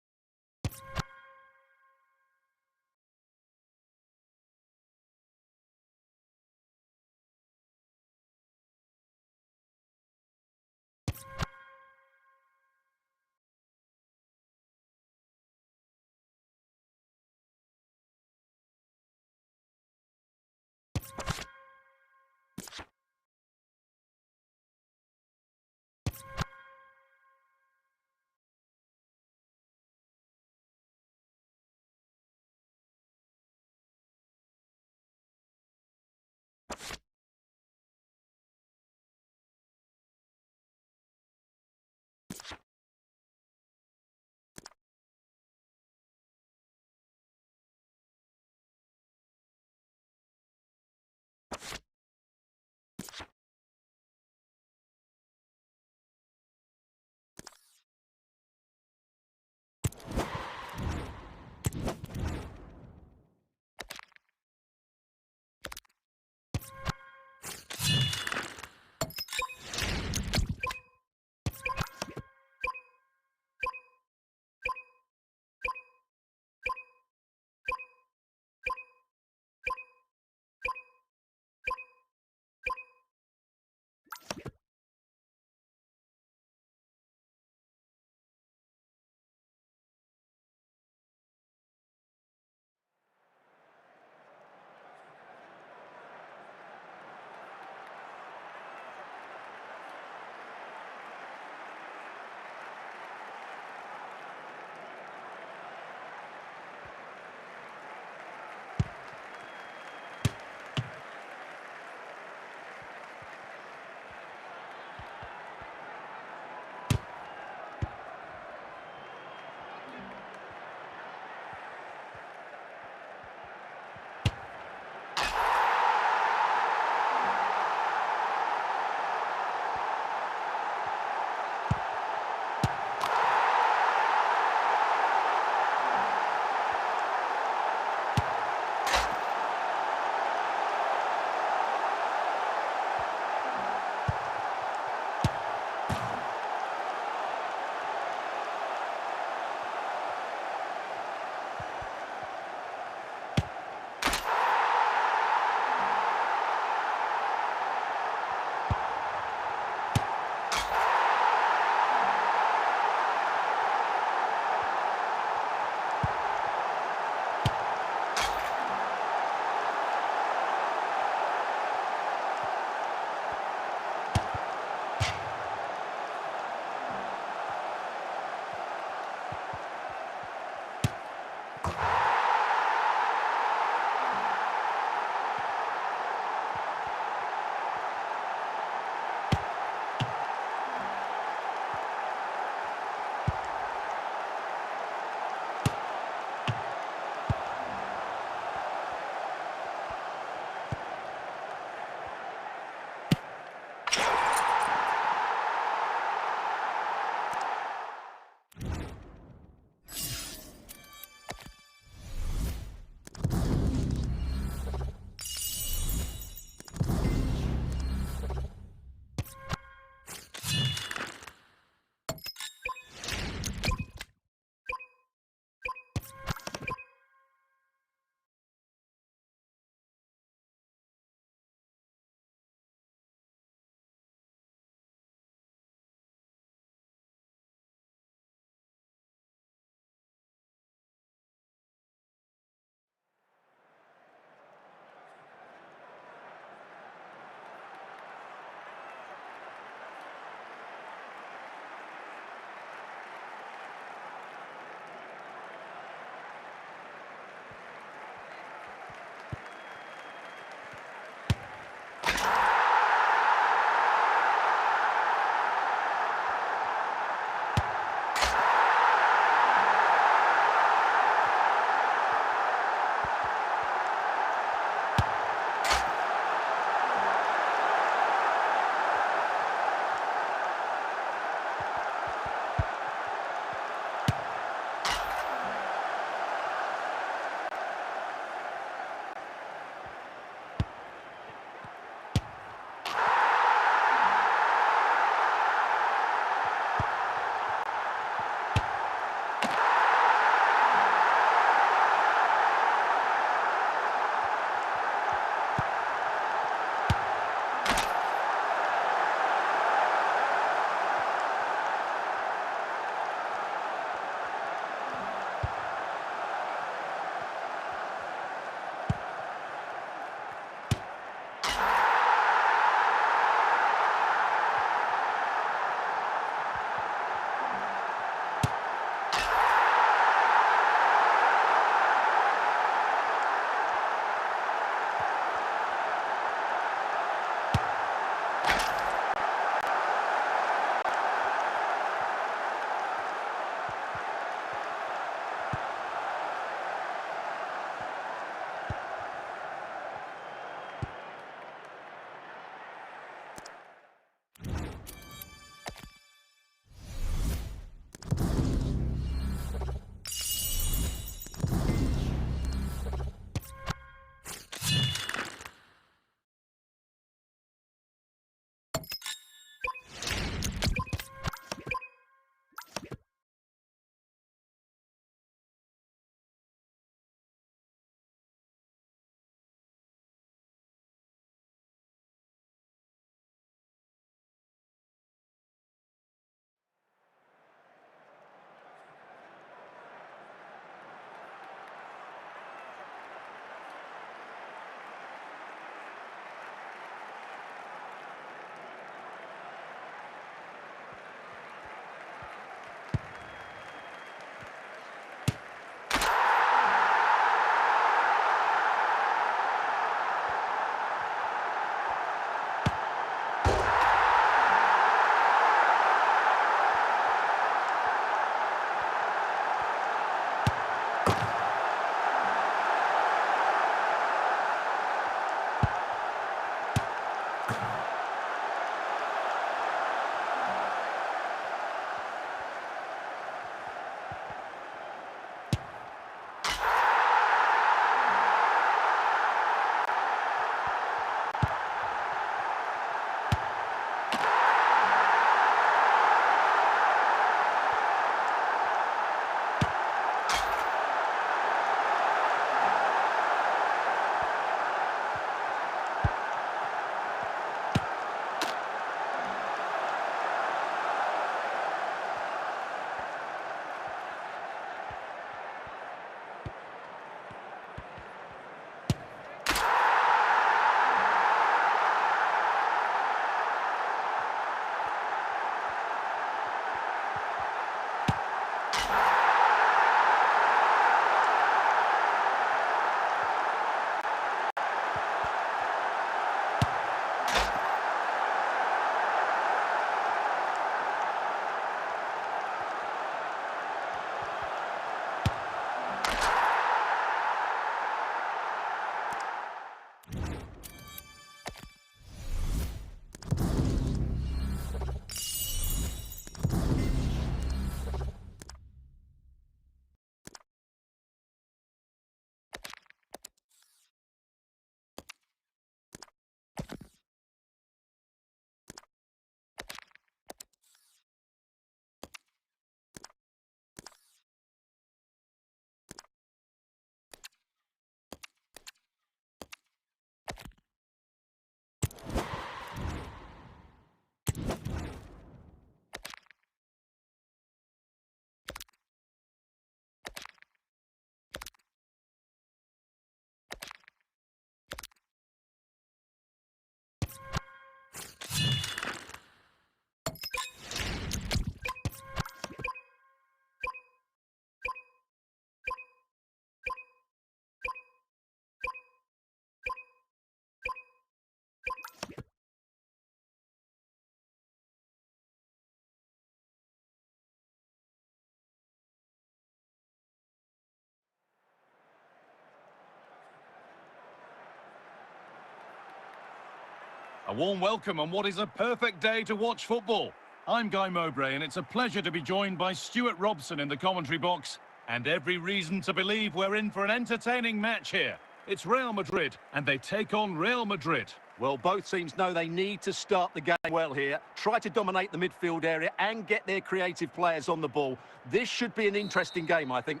A warm welcome on what is a perfect day to watch football. I'm Guy Mowbray, and it's a pleasure to be joined by Stuart Robson in the commentary box. And every reason to believe we're in for an entertaining match here. It's Real Madrid, and they take on Real Madrid. Well, both teams know they need to start the game well here. Try to dominate the midfield area and get their creative players on the ball. This should be an interesting game, I think.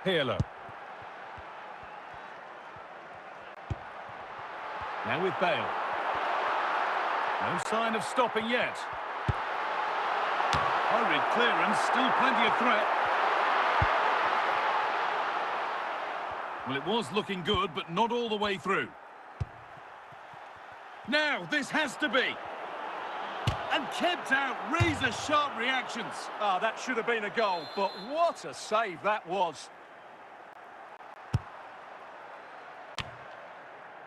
Pirlo. Now with Bale. No sign of stopping yet. Hurried clearance, still plenty of threat. Well, it was looking good, but not all the way through. Now, this has to be. And kept out, razor-sharp reactions. Ah, that should have been a goal, but what a save that was.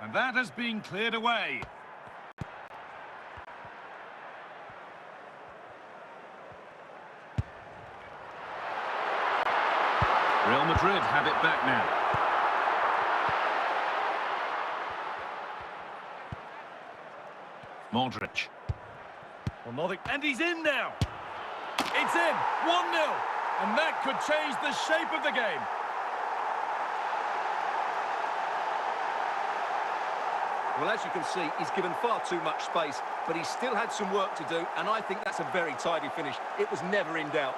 And that has been cleared away. Real Madrid have it back now. Modric. Well, nothing. And he's in now. It's in. 1-0. And that could change the shape of the game. Well, as you can see, he's given far too much space, but he still had some work to do, and I think that's a very tidy finish. It was never in doubt.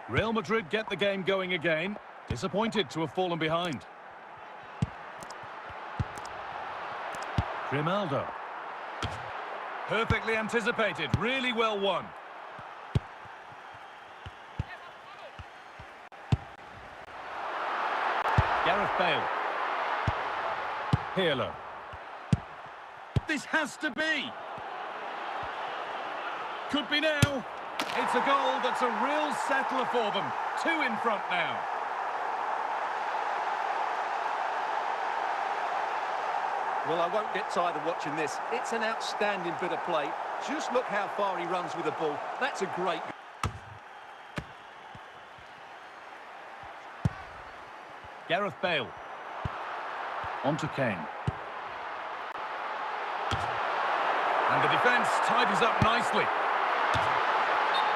Real Madrid get the game going again. Disappointed to have fallen behind. Grimaldo. Perfectly anticipated, really well won. Gareth Bale. Pirlo. This has to be. Could be now. It's a goal that's a real settler for them. 2 in front now. Well, I won't get tired of watching this. It's an outstanding bit of play. Just look how far he runs with the ball. That's a great goal. Gareth Bale. On to Kane. And the defence tidies up nicely.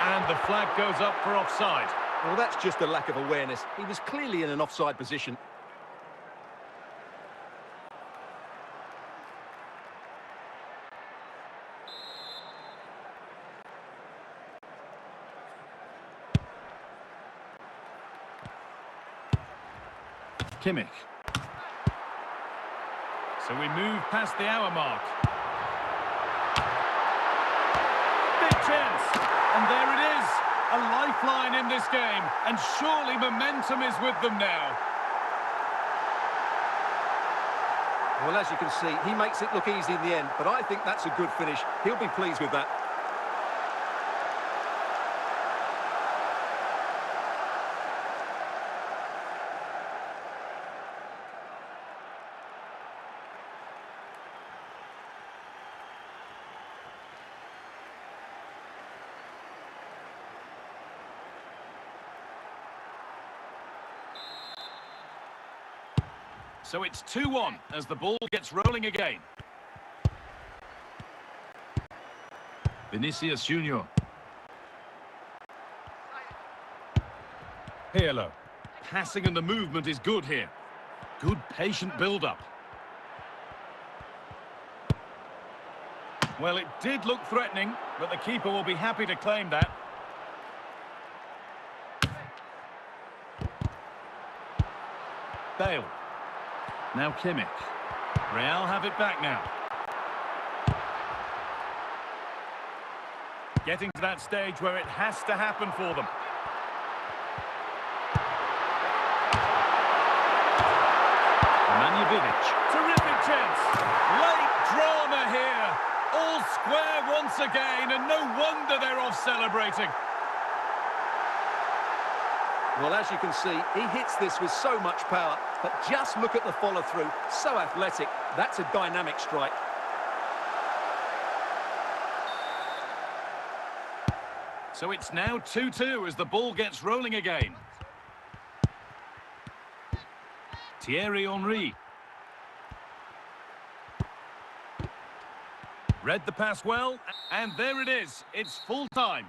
And the flag goes up for offside. Well, that's just a lack of awareness. He was clearly in an offside position. Kimmich. So we move past the hour mark. Big chance. And there it is. A lifeline in this game. And surely momentum is with them now. Well, as you can see, he makes it look easy in the end. But I think that's a good finish. He'll be pleased with that. So it's 2-1 as the ball gets rolling again. Vinicius Junior. Pirlo. Passing and the movement is good here. Good patient build-up. Well, it did look threatening, but the keeper will be happy to claim that. Bale. Now Kimmich. Real have it back now. Getting to that stage where it has to happen for them. Manjevic. Terrific chance. Late drama here. All square once again, and no wonder they're off celebrating. Well, as you can see, he hits this with so much power, but just look at the follow-through. So athletic. That's a dynamic strike. So it's now 2-2 as the ball gets rolling again. Thierry Henry. Read the pass well, and there it is. It's full time.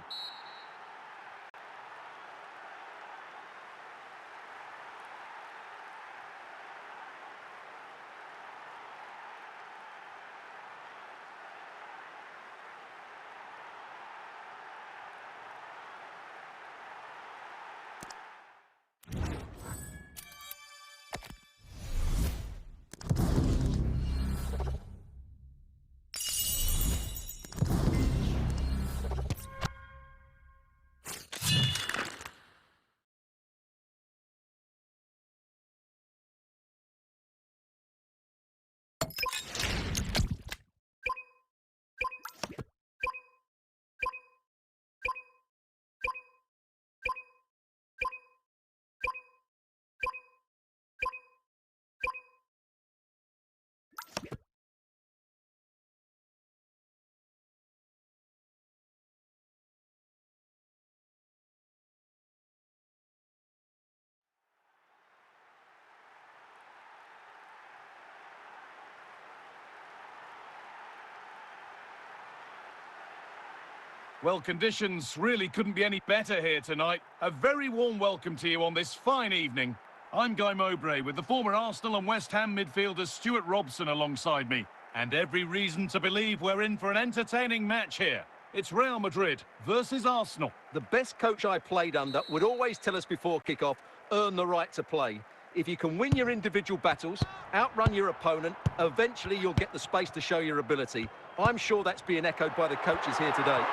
Well, conditions really couldn't be any better here tonight. A very warm welcome to you on this fine evening. I'm Guy Mowbray with the former Arsenal and West Ham midfielder Stuart Robson alongside me. And every reason to believe we're in for an entertaining match here. It's Real Madrid versus Arsenal. The best coach I played under would always tell us before kick-off, earn the right to play. If you can win your individual battles, outrun your opponent, eventually you'll get the space to show your ability. I'm sure that's being echoed by the coaches here today.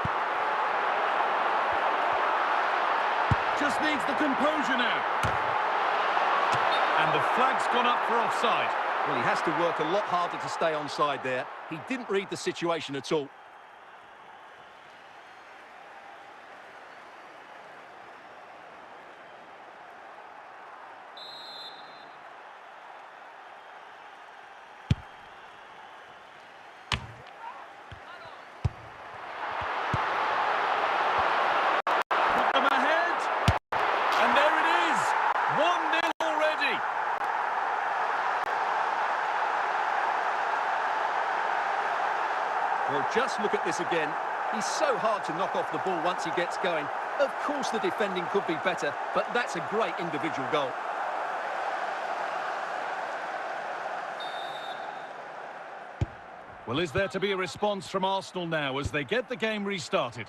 Just needs the composure now. And the flag's gone up for offside. Well, he has to work a lot harder to stay onside there. He didn't read the situation at all. Well, just look at this again. He's so hard to knock off the ball once he gets going. Of course, the defending could be better, but that's a great individual goal. Well, is there to be a response from Arsenal now as they get the game restarted?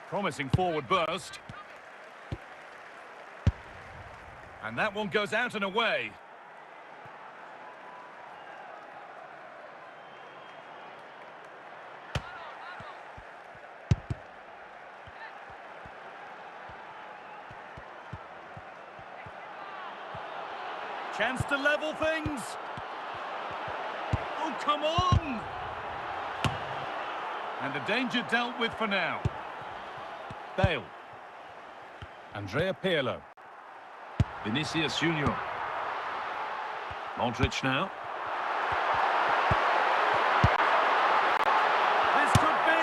Promising forward burst. And that one goes out and away. Chance to level things. Oh, come on! And the danger dealt with for now. Bale. Andrea Pirlo. Vinicius Junior. Modric now. This could be!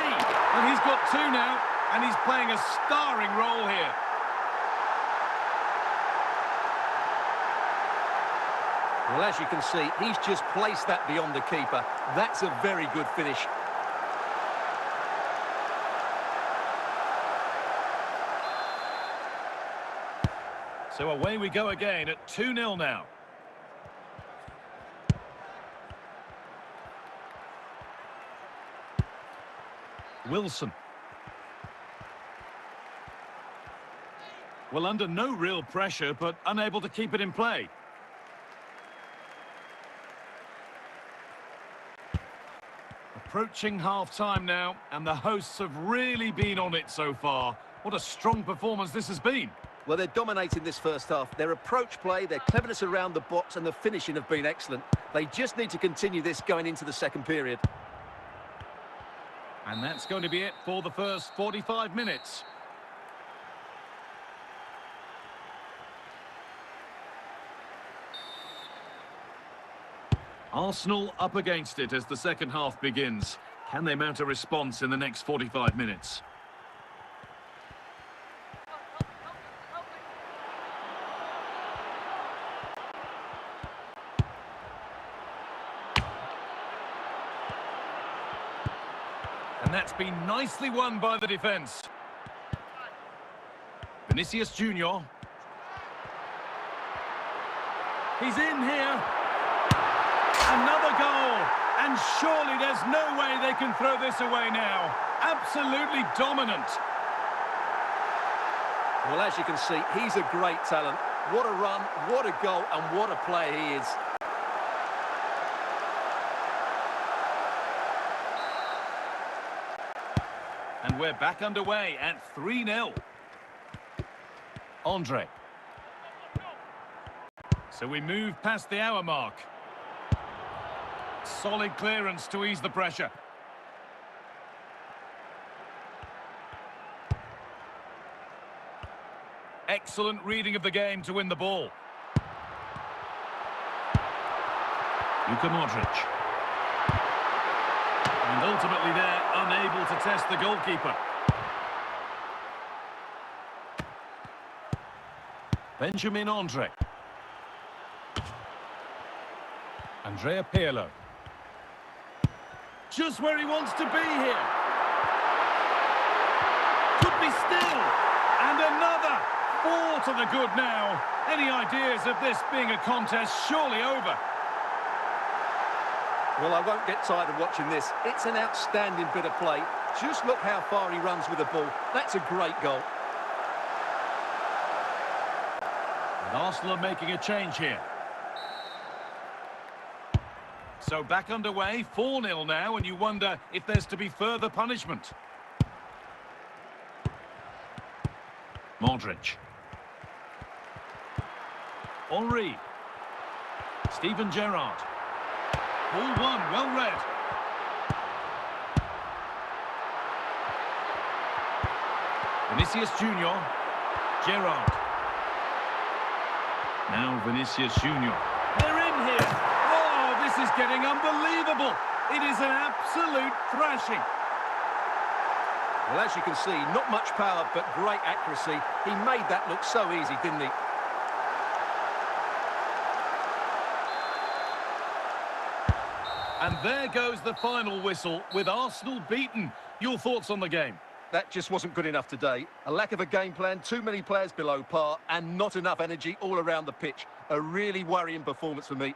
And he's got two now, and he's playing a starring role here. Well, as you can see, he's just placed that beyond the keeper. That's a very good finish. So away we go again at 2-0 now. Wilson. Well, under no real pressure, but unable to keep it in play. Approaching half-time now, and the hosts have really been on it so far. What a strong performance this has been. Well, they're dominating this first half. Their approach play, their cleverness around the box and the finishing have been excellent. They just need to continue this going into the second period. And that's going to be it for the first 45 minutes. Arsenal up against it as the second half begins. Can they mount a response in the next 45 minutes? And that's been nicely won by the defence. Vinicius Junior. He's in here. Another goal. And surely there's no way they can throw this away now. Absolutely dominant. Well, as you can see, he's a great talent. What a run, what a goal, and what a player he is. And we're back underway at 3-0. Andre. So we move past the hour mark. Solid clearance to ease the pressure. Excellent reading of the game to win the ball. Luka Modric. And ultimately they're unable to test the goalkeeper. Benjamin Andre. Andrea Pirlo. Just where he wants to be here. Could be still. And another. 4 to the good now. Any ideas of this being a contest surely over? Well, I won't get tired of watching this. It's an outstanding bit of play. Just look how far he runs with the ball. That's a great goal. And Arsenal are making a change here. So back underway, 4-0 now, and you wonder if there's to be further punishment. Modric. Henry. Steven Gerrard. Ball won, well read. Vinicius Junior. Gerrard. Now Vinicius Junior. They're in here. Oh, this is getting unbelievable. It is an absolute thrashing. Well, as you can see, not much power, but great accuracy. He made that look so easy, didn't he? And there goes the final whistle, with Arsenal beaten. Your thoughts on the game? That just wasn't good enough today. A lack of a game plan, too many players below par, and not enough energy all around the pitch. A really worrying performance for me.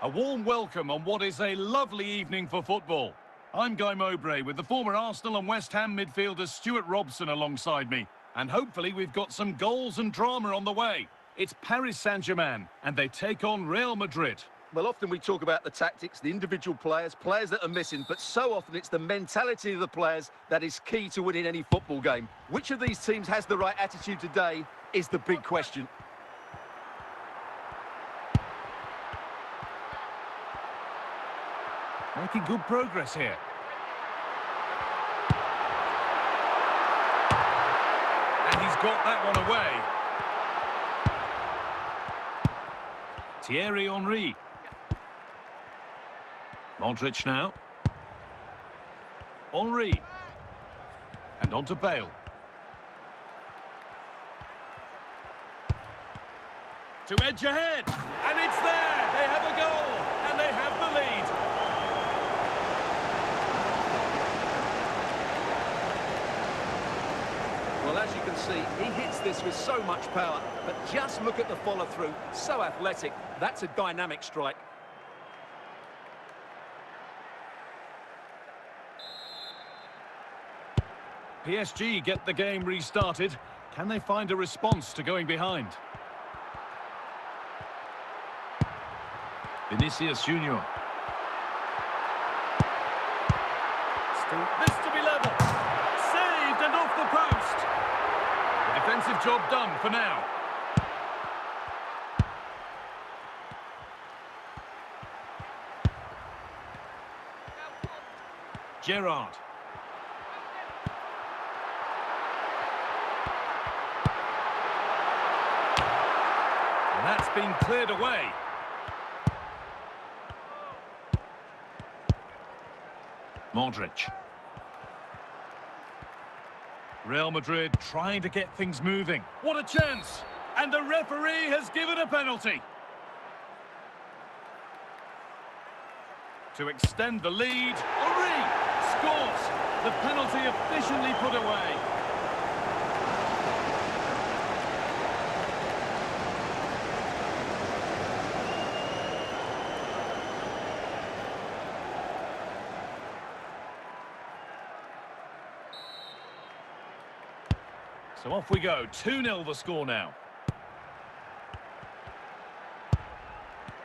A warm welcome on what is a lovely evening for football. I'm Guy Mowbray with the former Arsenal and West Ham midfielder Stuart Robson alongside me. And hopefully we've got some goals and drama on the way. It's Paris Saint-Germain and they take on Real Madrid. Well, often we talk about the tactics, the individual players that are missing, but so often it's the mentality of the players that is key to winning any football game. Which of these teams has the right attitude today is the big question. Making good progress here. And he's got that one away. Thierry Henry. Modric now. Henry. And on to Bale. To edge ahead. And it's there. They have a goal. And they have the lead. Well, as you can see, he hits this with so much power, but just look at the follow-through. So athletic. That's a dynamic strike. PSG get the game restarted. Can they find a response to going behind? Vinicius Junior. Still this to be level. Saved and off the post. The defensive job done for now. Gerrard. And that's been cleared away. Modric. Real Madrid trying to get things moving. What a chance! And the referee has given a penalty. To extend the lead, Henry scores. The penalty efficiently put away. So off we go, 2-0 the score now.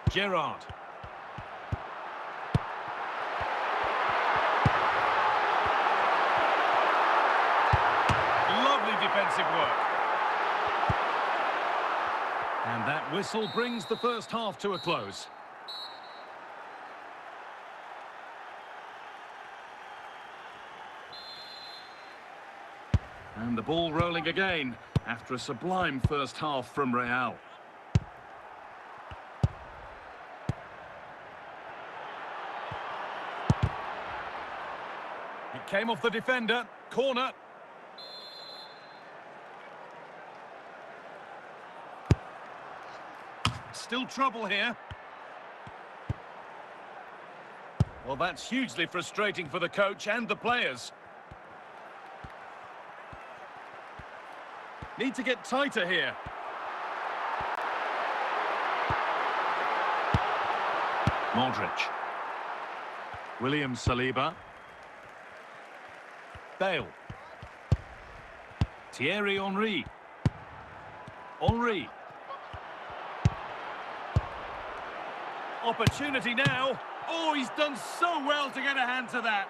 Gerrard. Lovely defensive work. And that whistle brings the first half to a close. And the ball rolling again after a sublime first half from Real. It came off the defender. Corner. Still trouble here. Well, that's hugely frustrating for the coach and the players. Need to get tighter here. Modric. William Saliba. Bale. Thierry Henry. Henry. Opportunity now. Oh, he's done so well to get a hand to that.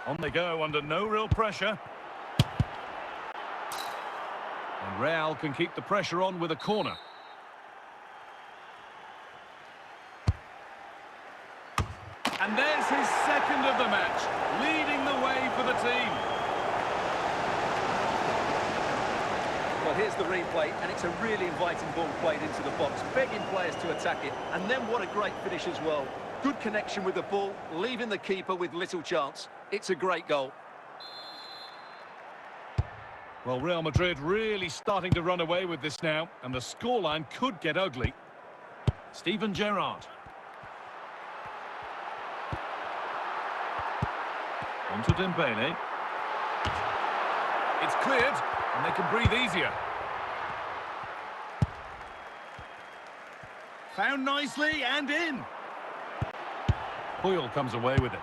On they go under no real pressure. And Real can keep the pressure on with a corner. And there's his second of the match, leading the way for the team. Well, here's the replay, and it's a really inviting ball played into the box, begging players to attack it. And then what a great finish as well. Good connection with the ball, leaving the keeper with little chance. It's a great goal. Well, Real Madrid really starting to run away with this now, and the scoreline could get ugly. Steven Gerrard. On to Dembele. It's cleared, and they can breathe easier. Found nicely, and in. Puyol comes away with it.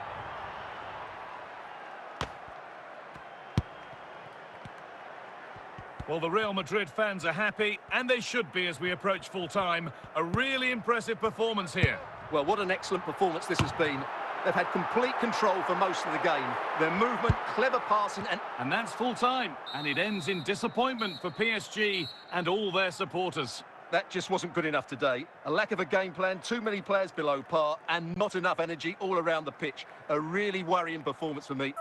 Well, the Real Madrid fans are happy, and they should be as we approach full-time. A really impressive performance here. Well, what an excellent performance this has been. They've had complete control for most of the game. Their movement, clever passing, And that's full-time, and it ends in disappointment for PSG and all their supporters. that just wasn't good enough today. A lack of a game plan, too many players below par, and not enough energy all around the pitch. A really worrying performance for me.